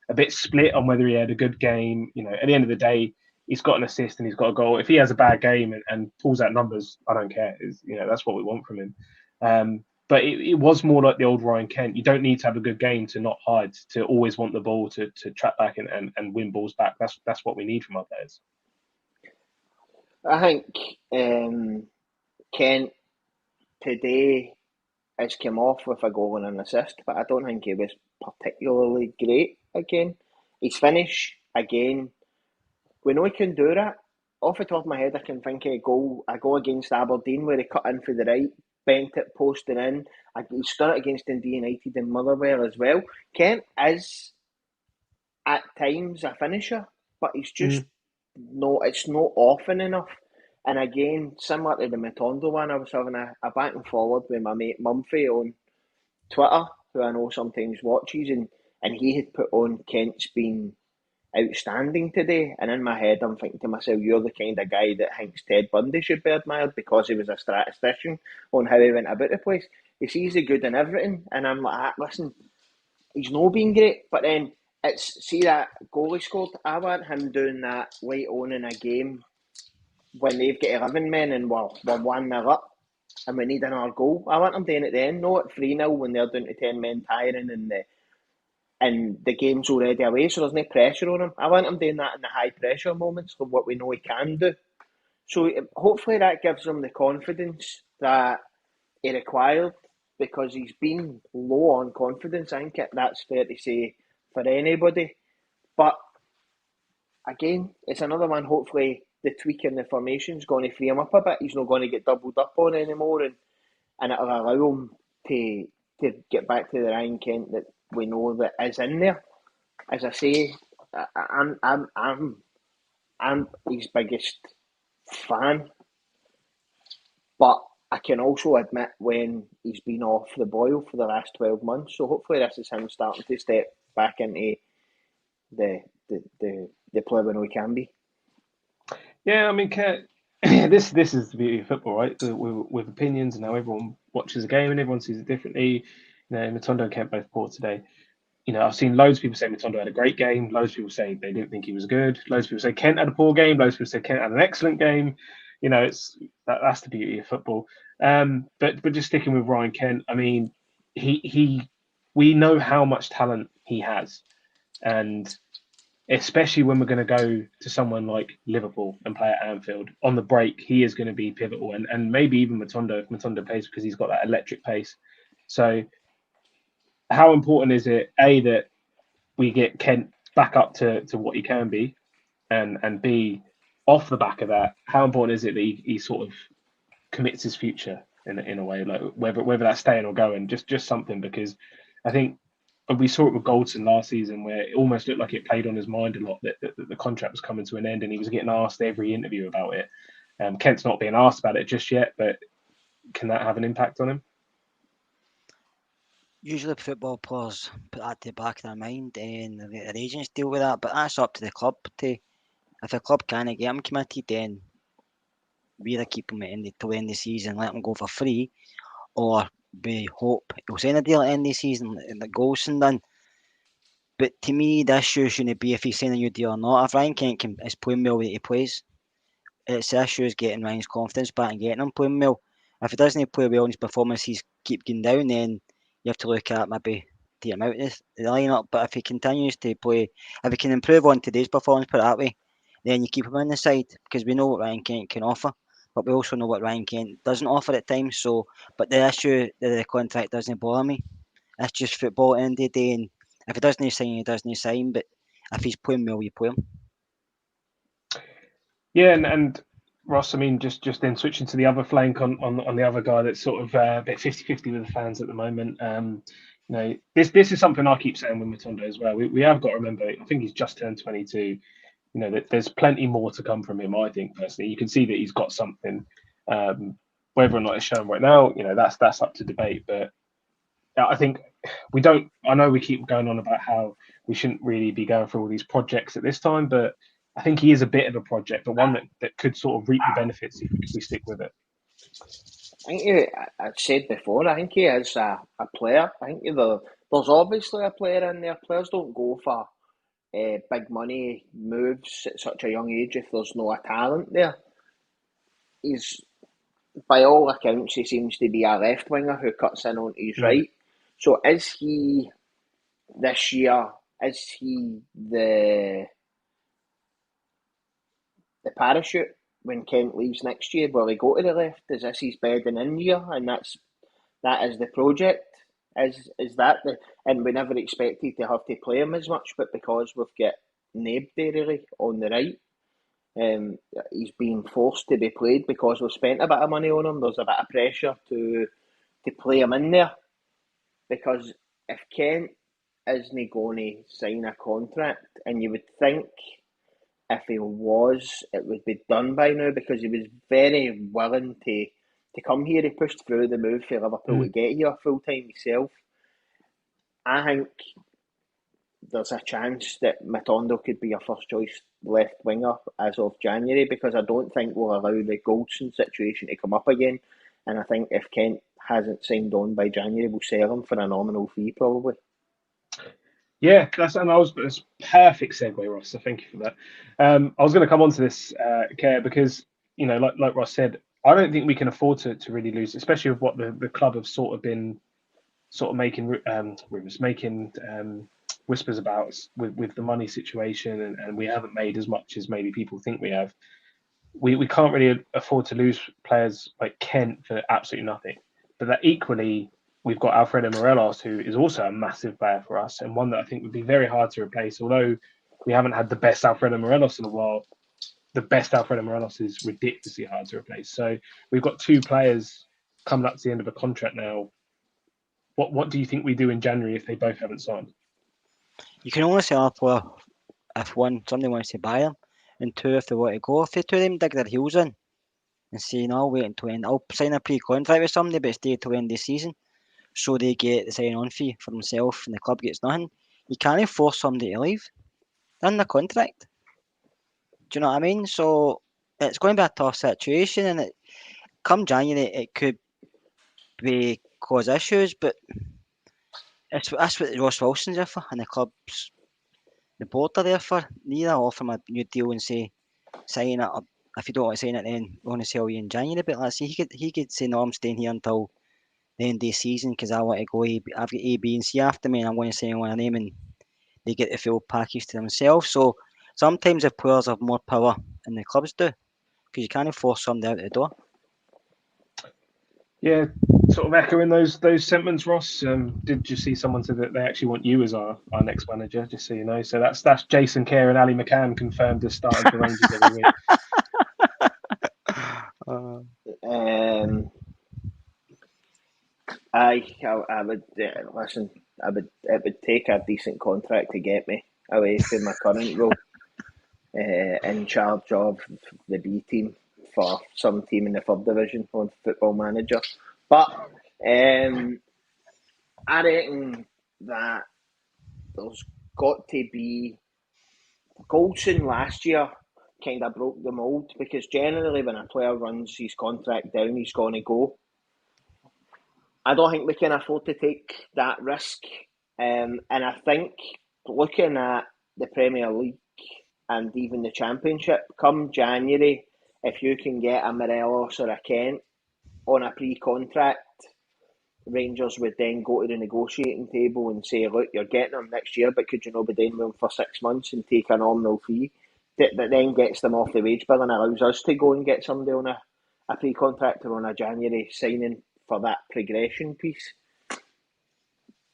a bit split on whether he had a good game. At the end of the day, he's got an assist and he's got a goal. If he has a bad game and pulls out numbers, I don't care. That's what we want from him. But it was more like the old Ryan Kent. You don't need to have a good game to not hide, to always want the ball, to track back and win balls back. That's what we need from our players. I think Kent today has come off with a goal and an assist, but I don't think he was particularly great again. His finish, again, we know he can do that. Off the top of my head, I can think of a goal against Aberdeen where he cut in for the right, bent it, posted in. He's done it against Dundee United and Motherwell as well. Kent is, at times, a finisher, but he's just it's not often enough. And again, similar to the Matondo one, I was having a back and forward with my mate Mumphy on Twitter, who I know sometimes watches, and he had put on Kent's been outstanding today. And in my head, I'm thinking to myself, you're the kind of guy that thinks Ted Bundy should be admired because he was a statistician on how he went about the place. He sees the good in everything. And I'm like, listen, he's not been great. But then see that goal he scored? I want him doing that late on in a game when they've got 11 men and we're 1-0 up and we need another goal. I want him doing it then, not at 3-0 when they're down to 10 men tiring and the game's already away, so there's no pressure on him. I want him doing that in the high pressure moments of what we know he can do. So hopefully that gives him the confidence that he required, because he's been low on confidence. I think that's fair to say for anybody. But again, it's another one. Hopefully the tweak in the formation is going to free him up a bit. He's not going to get doubled up on anymore, and it'll allow him to get back to the Ryan Kent that we know that is in there. As I say, I'm his biggest fan, but I can also admit when he's been off the boil for the last 12 months. So hopefully this is him starting to step back into the player we know he can be. Yeah, I mean, this is the beauty of football, right? With opinions and how everyone watches a game and everyone sees it differently. Matondo and Kent both poor today. I've seen loads of people say Matondo had a great game. Loads of people say they didn't think he was good. Loads of people say Kent had a poor game. Loads of people say Kent had an excellent game. That's the beauty of football. But just sticking with Ryan Kent, I mean, we know how much talent he has, and especially when we're going to go to someone like Liverpool and play at Anfield on the break, he is going to be pivotal, and maybe even Matondo if Matondo plays, because he's got that electric pace. So how important is it, A, that we get Kent back up to what he can be, and B, off the back of that, how important is it that he sort of commits his future in a way, like whether that's staying or going, just something, because I think we saw it with Goldson last season where it almost looked like it played on his mind a lot that the contract was coming to an end and he was getting asked every interview about it. Kent's not being asked about it just yet, but can that have an impact on him? Usually football players put that to the back of their mind and their agents deal with that, but that's up to the club. If a club can't get him committed, then we either keep him till the end of the season, let him go for free, or we hope he'll sign a deal at the end of the season and the Golson done. But to me, the issue shouldn't be if he's signing a new deal or not. If Ryan Kent is playing well that he plays, It's the issue is getting Ryan's confidence back and getting him playing well. If he doesn't play well and his performances keep going down, then you have to look at maybe take him out of the lineup. But if he continues to play, if he can improve on today's performance, put it that way, then you keep him on the side because we know what Ryan Kent can offer, but we also know what Ryan Kent doesn't offer at times. So, but the issue that the contract doesn't bother me. It's just football at the end of the day, and if he doesn't sign, he doesn't sign. But if he's playing well, you play him. Yeah, and Ross, I mean, just then switching to the other flank on the other guy that's sort of a bit 50-50 with the fans at the moment. This is something I keep saying with Matondo as well. We have got to remember, I think he's just turned 22. There's plenty more to come from him, I think, personally. You can see that he's got something. Whether or not it's shown right now, that's up to debate. But I think I know we keep going on about how we shouldn't really be going through all these projects at this time, but I think he is a bit of a project, but one that could sort of reap the benefits if we stick with it. I think I said before, I think he is a player. I think there's obviously a player in there. Players don't go for big money moves at such a young age if there's no talent there. He's, by all accounts, he seems to be a left winger who cuts in on his right. So is he this year? Is he the parachute when Kent leaves next year? Will he go to the left? Is this his bedding in year? And that is the project. Is that the? And we never expected to have to play him as much, but because we've got Nabe there really on the right, he's being forced to be played because we've spent a bit of money on him. There's a bit of pressure to play him in there, because if Kent isn't going to sign a contract, and you would think if he was, it would be done by now, because he was very willing to come here. He pushed through the move for Liverpool to get here full time himself. I think there's a chance that Matondo could be a first choice left winger as of January, because I don't think we'll allow the Goldson situation to come up again. And I think if Kent hasn't signed on by January, we'll sell him for a nominal fee probably. Yeah, that's perfect segue, Ross. So thank you for that. I was going to come on to this, Care, because like Ross said, I don't think we can afford to really lose, especially with what the club have sort of making rumors, making whispers about us with the money situation, and we haven't made as much as maybe people think we have. We can't really afford to lose players like Kent for absolutely nothing. But that equally, we've got Alfredo Morelos, who is also a massive player for us, and one that I think would be very hard to replace. Although we haven't had the best Alfredo Morelos in a while, the best Alfredo Morelos is ridiculously hard to replace. So we've got two players coming up to the end of a contract now. What do you think we do in January if they both haven't signed? You can only sell a player if one, somebody wants to buy them, and two, if they want to go. If the two of them dig their heels in and say, no, I'll wait until end, I'll sign a pre-contract with somebody, but stay till the end of the season, so they get the sign-on fee for themselves and the club gets nothing. You can't force somebody to leave. They're in the contract. Do you know what I mean? So it's going to be a tough situation, and come January, it could be cause issues, but that's what Ross Wilson's there for, and the board are there for. Neither offer him a new deal and say, sign it up. If you don't want to sign it, then we're going to sell you in January. But let's see, he could say, no, I'm staying here until the end of the season because I want to go. I've got A, B, and C after me, and I'm going to sign one name, and they get the full package to themselves. So sometimes the players have more power than the clubs do, because you can't force somebody out the door. Yeah, sort of echoing those sentiments, Ross. Did you see someone said that they actually want you as our next manager? Just so you know, so that's Jason Kerr and Ali McCann confirmed as starting for Rangers every week. I would listen. It would take a decent contract to get me away from my current role, in charge of the B team for some team in the third division on Football Manager. But I reckon that there's got to be. Goldson last year kind of broke the mould, because generally when a player runs his contract down, he's going to go. I don't think we can afford to take that risk. And I think looking at the Premier League and even the Championship, come January, if you can get a Morelos or a Kent on a pre-contract, Rangers would then go to the negotiating table and say, look, you're getting them next year, but could you not be doing them for 6 months and take a nominal fee? That then gets them off the wage bill and allows us to go and get somebody on a pre-contract or on a January signing for that progression piece.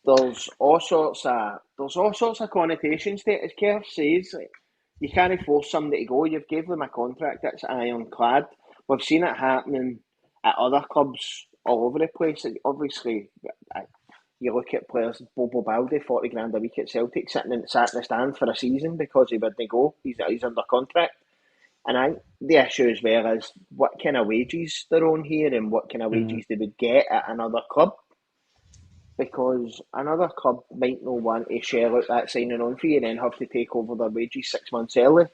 There's all sorts of connotations to it. As Kev says, like, you can't force somebody to go. You've gave them a contract that's ironclad. We've seen it happening at other clubs all over the place. Obviously, you look at players, Bobo Baldi, 40 grand a week at Celtic, sat in the stand for a season because he wouldn't go. He's under contract. And I think the issue as well is what kind of wages they're on here and what kind of wages they would get at another club. Because another club might not want to share out that signing on fee and then have to take over their wages 6 months early.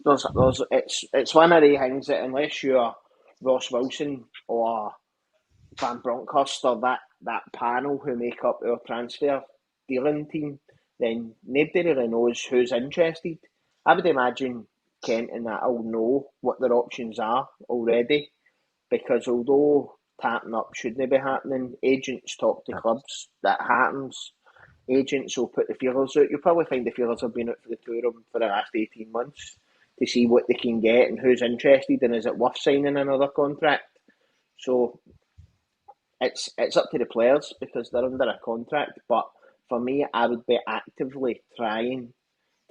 It's one of the things that unless you're Ross Wilson or Van Bronckhorst or that panel who make up our transfer dealing team, then nobody really knows who's interested. I would imagine Kent and that will know what their options are already, because although tapping up shouldn't be happening, agents talk to clubs, that happens. Agents will put the feelers out. You'll probably find the feelers have been out for the two of them for the last 18 months to see what they can get and who's interested and is it worth signing another contract. So it's up to the players because they're under a contract, but for me, I would be actively trying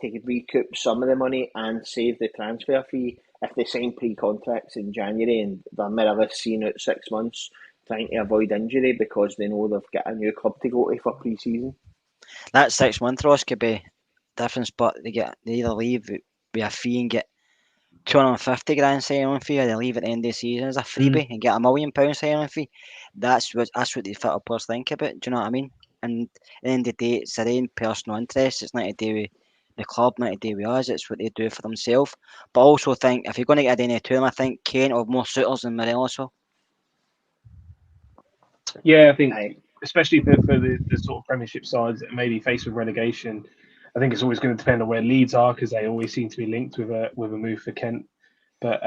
to recoup some of the money and save the transfer fee if they sign pre-contracts in January and they're more or less seeing out 6 months, trying to avoid injury because they know they've got a new club to go to for pre-season. That 6 month, Ross, could be difference, but they either leave with a fee and get 250 grand signing on fee, or they leave at the end of the season as a freebie and get £1 million signing on fee. That's what the fit players think about. Do you know what I mean? And at the end of the day, it's their own personal interest. It's not to do with the club, not to do with us. It's what they do for themselves. But I also think if you're going to get any to them, I think Kane will have more suitors than Morelos will. Yeah, I think especially for the sort of Premiership sides that may be faced with relegation, I think it's always going to depend on where Leeds are because they always seem to be linked with a move for Kent. But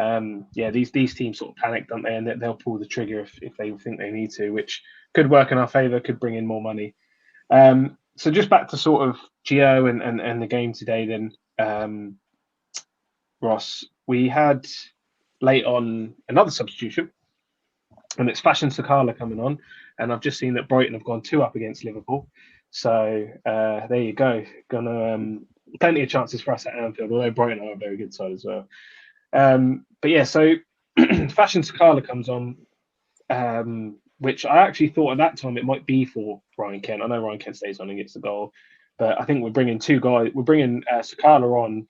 these teams sort of panic, don't they? And they'll pull the trigger if they think they need to, which could work in our favour, could bring in more money. So just back to sort of Gio and the game today then, Ross, we had late on another substitution, and it's Fashion Sakala coming on, and I've just seen that Brighton have gone 2-up against Liverpool. So there you go. Plenty of chances for us at Anfield, although Brighton are a very good side as well. But yeah, so Fashion Sakala comes on, which I actually thought at that time it might be for Ryan Kent. I know Ryan Kent stays on and gets the goal, but I think we're bringing two guys. We're bringing Sakala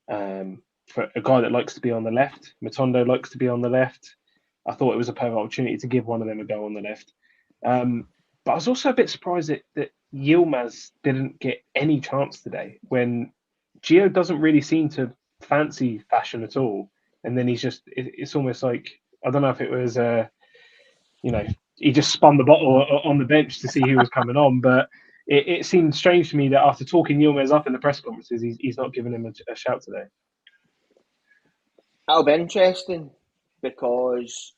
on for a guy that likes to be on the left. Matondo likes to be on the left. I thought it was a perfect opportunity to give one of them a go on the left. But I was also a bit surprised that Yilmaz didn't get any chance today when Gio doesn't really seem to fancy Fashion at all. And then it's almost like, I don't know if it was, he just spun the bottle on the bench to see who was coming on. But it seemed strange to me that after talking Yilmaz up in the press conferences, he's not giving him a shout today. That'll be interesting because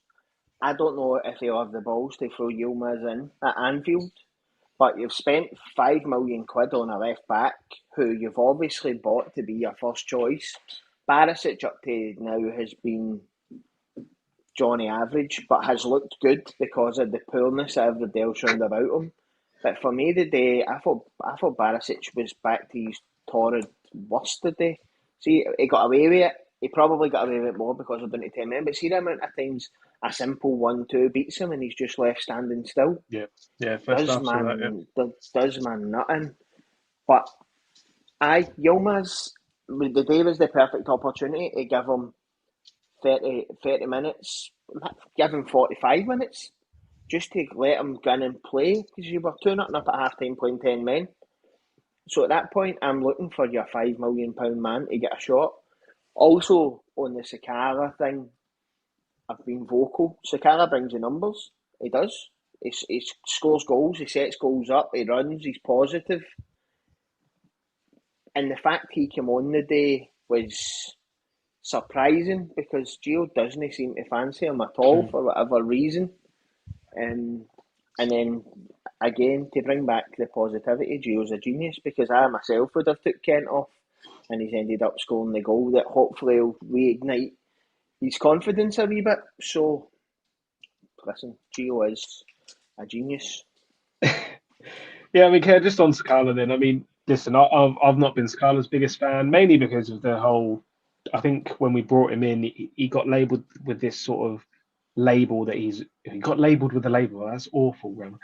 I don't know if they'll have the balls to throw Yilmaz in at Anfield, but you've spent £5 million on a left back who you've obviously bought to be your first choice. Barisic up to now has been Johnny average, but has looked good because of the poorness of everybody else round about him. But for me today, I thought Barisic was back to his torrid worst today. See, he got away with it. He probably got away with it more because of doing it 10 men. But see the amount of times a simple 1-2 beats him and he's just left standing still. Yeah. First half, does man nothing. But Yilmaz, the day was the perfect opportunity to give him 30 minutes, give him 45 minutes, just to let him go in and play, because you were 2-0 up at half time playing 10 men. So at that point, I'm looking for your £5 million man to get a shot. Also, on the Sakala thing, I've been vocal. Sakala brings the numbers. He does. He scores goals, he sets goals up, he runs, he's positive. And the fact he came on the day was surprising because Gio doesn't seem to fancy him at all for whatever reason. And then again, to bring back the positivity, Gio's a genius because I myself would have took Kent off, and he's ended up scoring the goal that hopefully will reignite his confidence a wee bit. So, listen, Gio is a genius. Yeah, I mean, just on Sakala then. I mean, listen, I've not been Sakala's biggest fan, mainly because of the whole. I think when we brought him in, he got labelled with this sort of label that he got labelled with a label. That's awful, Rem.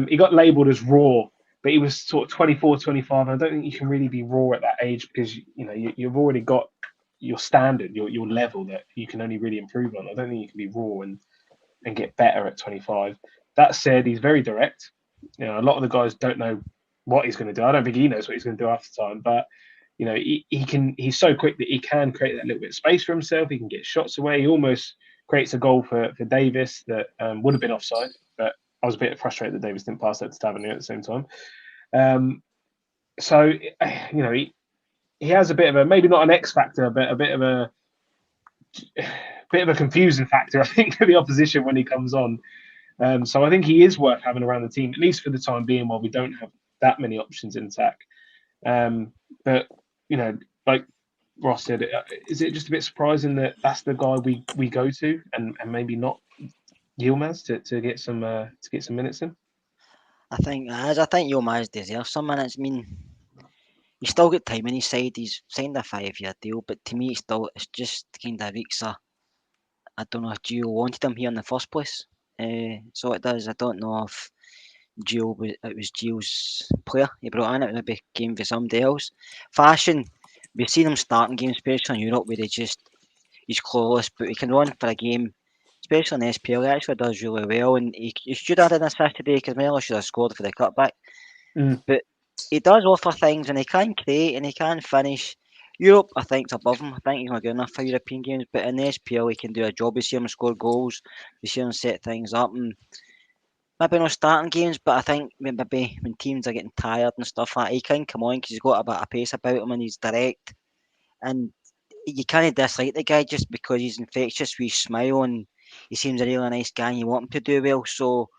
He got labelled as raw, but he was sort of 24, 25. And I don't think you can really be raw at that age because you've already got your standard, your level that you can only really improve on. I don't think you can be raw and get better at 25. That said, he's very direct. A lot of the guys don't know what he's going to do. I don't think he knows what he's going to do after time, but he's so quick that he can create that little bit of space for himself. He can get shots away. He almost creates a goal for Davis that would have been offside, but I was a bit frustrated that Davis didn't pass that to Tavernier at the same time. So he has a bit of a, maybe not an X factor, but a bit of a confusing factor, I think, for the opposition when he comes on. So I think he is worth having around the team, at least for the time being, while we don't have that many options in attack. But like Ross said, is it just a bit surprising that that's the guy we go to, and maybe not Yilmaz to get some minutes in? I think Yilmaz deserves some minutes. I mean, he's still got time on his side. He's signed a 5-year deal, but to me, it's just kind of reeks of, I don't know if Gio wanted him here in the first place. So it does. I don't know if it was Gio's player he brought in. It maybe came for somebody else. Fashion, we've seen him starting games, especially in Europe, where he's clueless, but he can run for a game, especially in SPL. He actually does really well, and he should have had an assist today because Morelos should have scored for the cutback. But he does offer things, and he can create, and he can finish. Europe, I think, is above him. I think he's not good enough for European games, but in the SPL, he can do a job. We see him score goals, we see him set things up, and maybe not starting games, but I think maybe when teams are getting tired and stuff like that, he can come on because he's got a bit of pace about him and he's direct. And you can't dislike the guy just because he's infectious with his smile and he seems a really nice guy and you want him to do well. So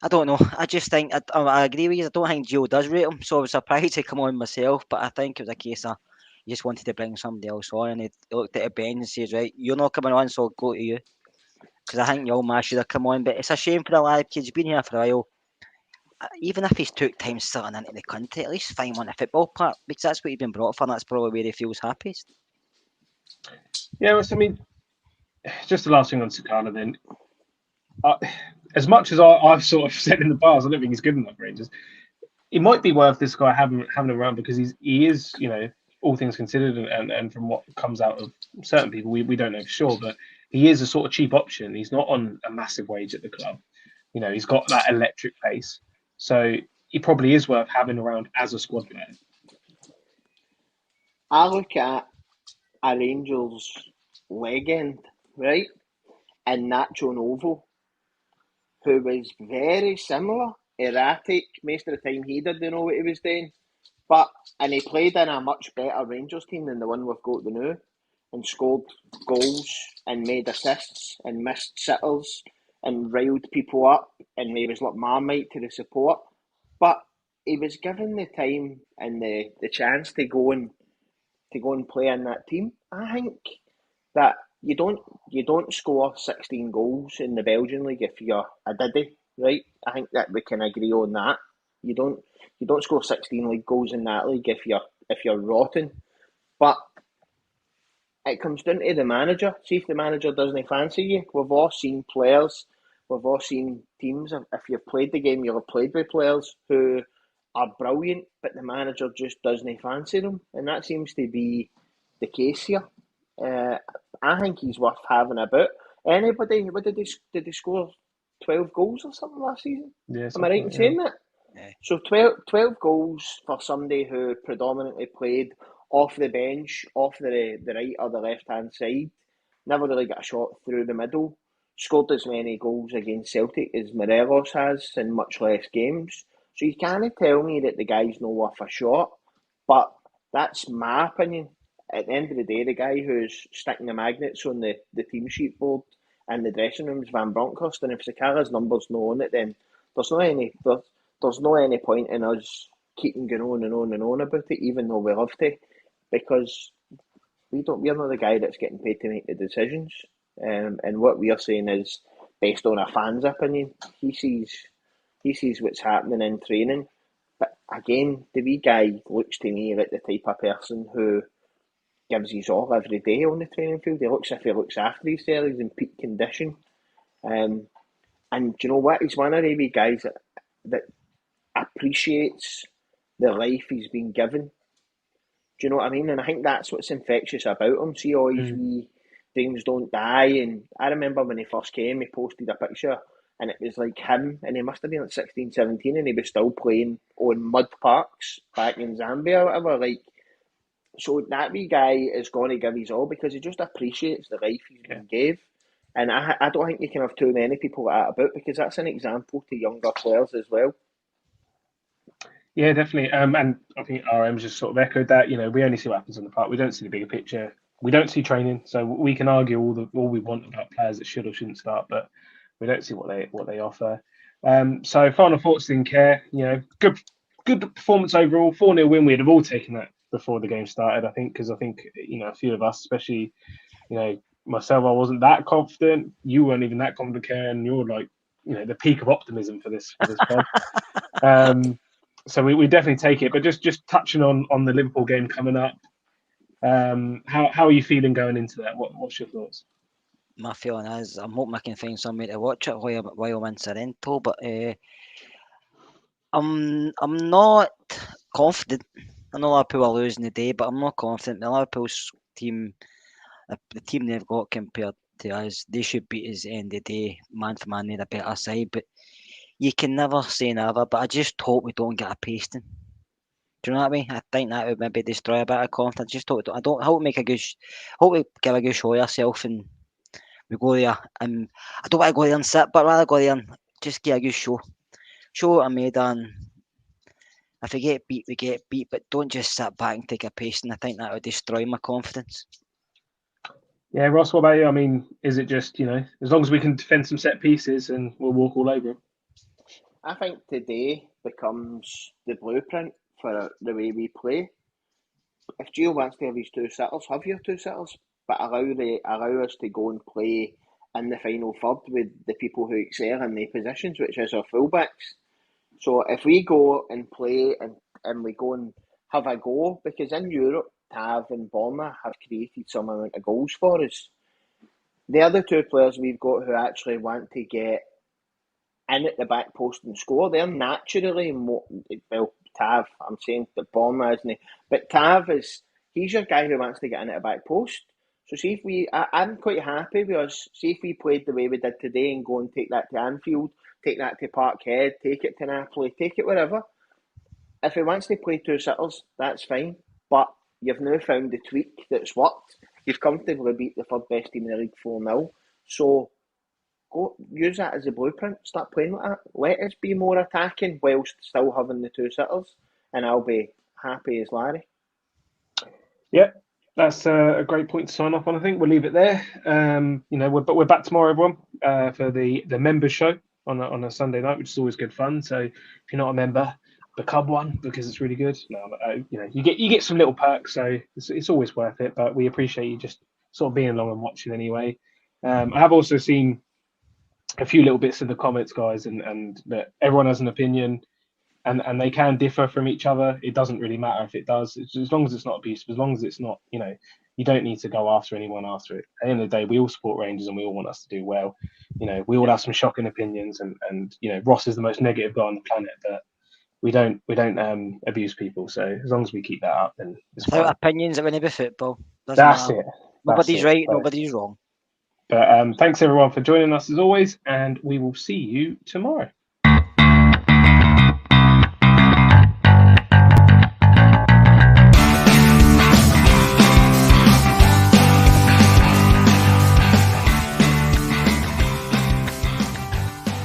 I don't know. I just think I agree with you. I don't think Gio does rate him, so I was surprised to come on myself. But I think it was a case of he just wanted to bring somebody else on, and he looked at the bench and says, "Right, you're not coming on, so I'll go to you." Because I think Yilmaz should have come on, but it's a shame for the lad because he's been here for a while. Even if he's took time settling into the country, at least find him on a football park because that's what he's been brought for, and that's probably where he feels happiest. Yeah, I mean, just the last thing on Sakala then. As much as I've sort of said in the past, I don't think he's good enough for Rangers. It might be worth this guy having him around because he is, all things considered, and from what comes out of certain people, we don't know for sure, but he is a sort of cheap option. He's not on a massive wage at the club. He's got that electric pace. So he probably is worth having around as a squad player. I look at a Rangers legend, right? And Nacho Novo, who was very similar, erratic. Most of the time he didn't know what he was doing. And he played in a much better Rangers team than the one we've got now, and scored goals and made assists and missed sitters and riled people up, and he was like Marmite to the support. But he was given the time and the chance to go and play in that team. I think that you don't score 16 goals in the Belgian league if you're a diddy, right? I think that we can agree on that. You don't score 16 league goals in that league if you're rotten. But it comes down to the manager. See if the manager doesn't fancy you. We've all seen players, we've all seen teams. If you've played the game, you'll have played with players who are brilliant, but the manager just doesn't fancy them, and that seems to be the case here. I think he's worth having about. Anybody? What did they score? 12 goals or something last season? Yeah, am I right in saying that? Yeah. So 12 goals for somebody who predominantly played off the bench, off the right or the left hand side. Never really got a shot through the middle. Scored as many goals against Celtic as Morelos has in much less games. So you can't tell me that the guy's not worth a shot. But that's my opinion. at the end of the day, the guy who's sticking the magnets on the team sheet board in the dressing room is Van Bronckhorst, and if Sakala's number's not on it, then there's no any point in us keeping going on and on and on about it, even though we love to, because we're not the guy that's getting paid to make the decisions. And what we are saying is based on a fan's opinion. He sees what's happening in training. But again, the wee guy looks to me like the type of person who gives his all every day on the training field. He looks if he looks after his cells, he's in peak condition. And do you know what? He's one of the wee guys that appreciates the life he's been given. Do you know what I mean? And I think that's what's infectious about him. See all his wee dreams don't die. And I remember when he first came, he posted a picture and it was like him, and he must have been like 16, 17, and he was still playing on mud parks back in Zambia or whatever. Like, so that wee guy is going to give his all because he just appreciates the life he's been gave. And I don't think you can have too many people like that about, because that's an example to younger players as well. Yeah, definitely. And I think RM's just sort of echoed that. You know, we only see what happens on the park. We don't see the bigger picture. We don't see training. So we can argue all we want about players that should or shouldn't start, but we don't see what they offer. So final thoughts in care. You know, good performance overall. 4-0 win. We'd have all taken that before the game started, I think, because I think, you know, a few of us, especially, you know, myself, I wasn't that confident. You weren't even that confident, Care, and you're like, you know, the peak of optimism for this pod. So we definitely take it. But just touching on the Liverpool game coming up, how are you feeling going into that? What's your thoughts? My feeling is I'm hoping I can find somebody to watch it while I'm in Sorrento, but I'm not confident. I know Liverpool are losing the day, but I'm not confident. The Liverpool's team, the team they've got compared to us, they should beat us end of the day. Man for man, they're a better side, but you can never say never. But I just hope we don't get a pasting. Do you know what I mean? I think that would maybe destroy a bit of confidence. Just hope I hope we make a good, hope we give a good show of ourselves and we go there. And I don't want to go there and sit, but rather go there and just get a good show. Show what I made, and if we get beat, we get beat. But don't just sit back and take a pasting. I think that would destroy my confidence. Yeah, Ross, what about you? I mean, is it just, you know, as long as we can defend some set pieces and we'll walk all over them? I think today becomes the blueprint for the way we play. If Gio wants to have his two sitters, have your two sitters, but allow us to go and play in the final third with the people who excel in their positions, which is our fullbacks. So if we go and play and we go and have a go, because in Europe, Tav and Borna have created some amount of goals for us. The other two players we've got who actually want to get in at the back post and score, they're naturally more, well, Tav, I'm saying that Borna isn't he? But Tav he's your guy who wants to get in at the back post. So see if I'm quite happy with us. See if we played the way we did today and go and take that to Anfield, take that to Parkhead, take it to Napoli, take it wherever. If he wants to play two sitters, that's fine. But you've now found the tweak that's worked. You've comfortably beat the third best team in the league 4-0. So go use that as a blueprint. Start playing like that. Let us be more attacking whilst still having the two sitters, and I'll be happy as Larry. Yeah, that's a great point to sign off on. I think we'll leave it there. You know, we're back tomorrow, everyone, for the members show on a Sunday night, which is always good fun. So if you're not a member, become one because it's really good. You know, you get some little perks, so it's always worth it. But we appreciate you just sort of being along and watching anyway. I have also seen a few little bits in the comments, guys, and that everyone has an opinion. And they can differ from each other. It doesn't really matter if it does. As long as it's not abusive, as long as it's not, you know, you don't need to go after anyone after it. At the end of the day, we all support Rangers and we all want us to do well. You know, we all have some shocking opinions, and you know, Ross is the most negative guy on the planet, but we don't abuse people. So as long as we keep that up, then it's fine. Opinions that we never football. That's it. Nobody's right, nobody's wrong. But thanks everyone for joining us as always, and we will see you tomorrow.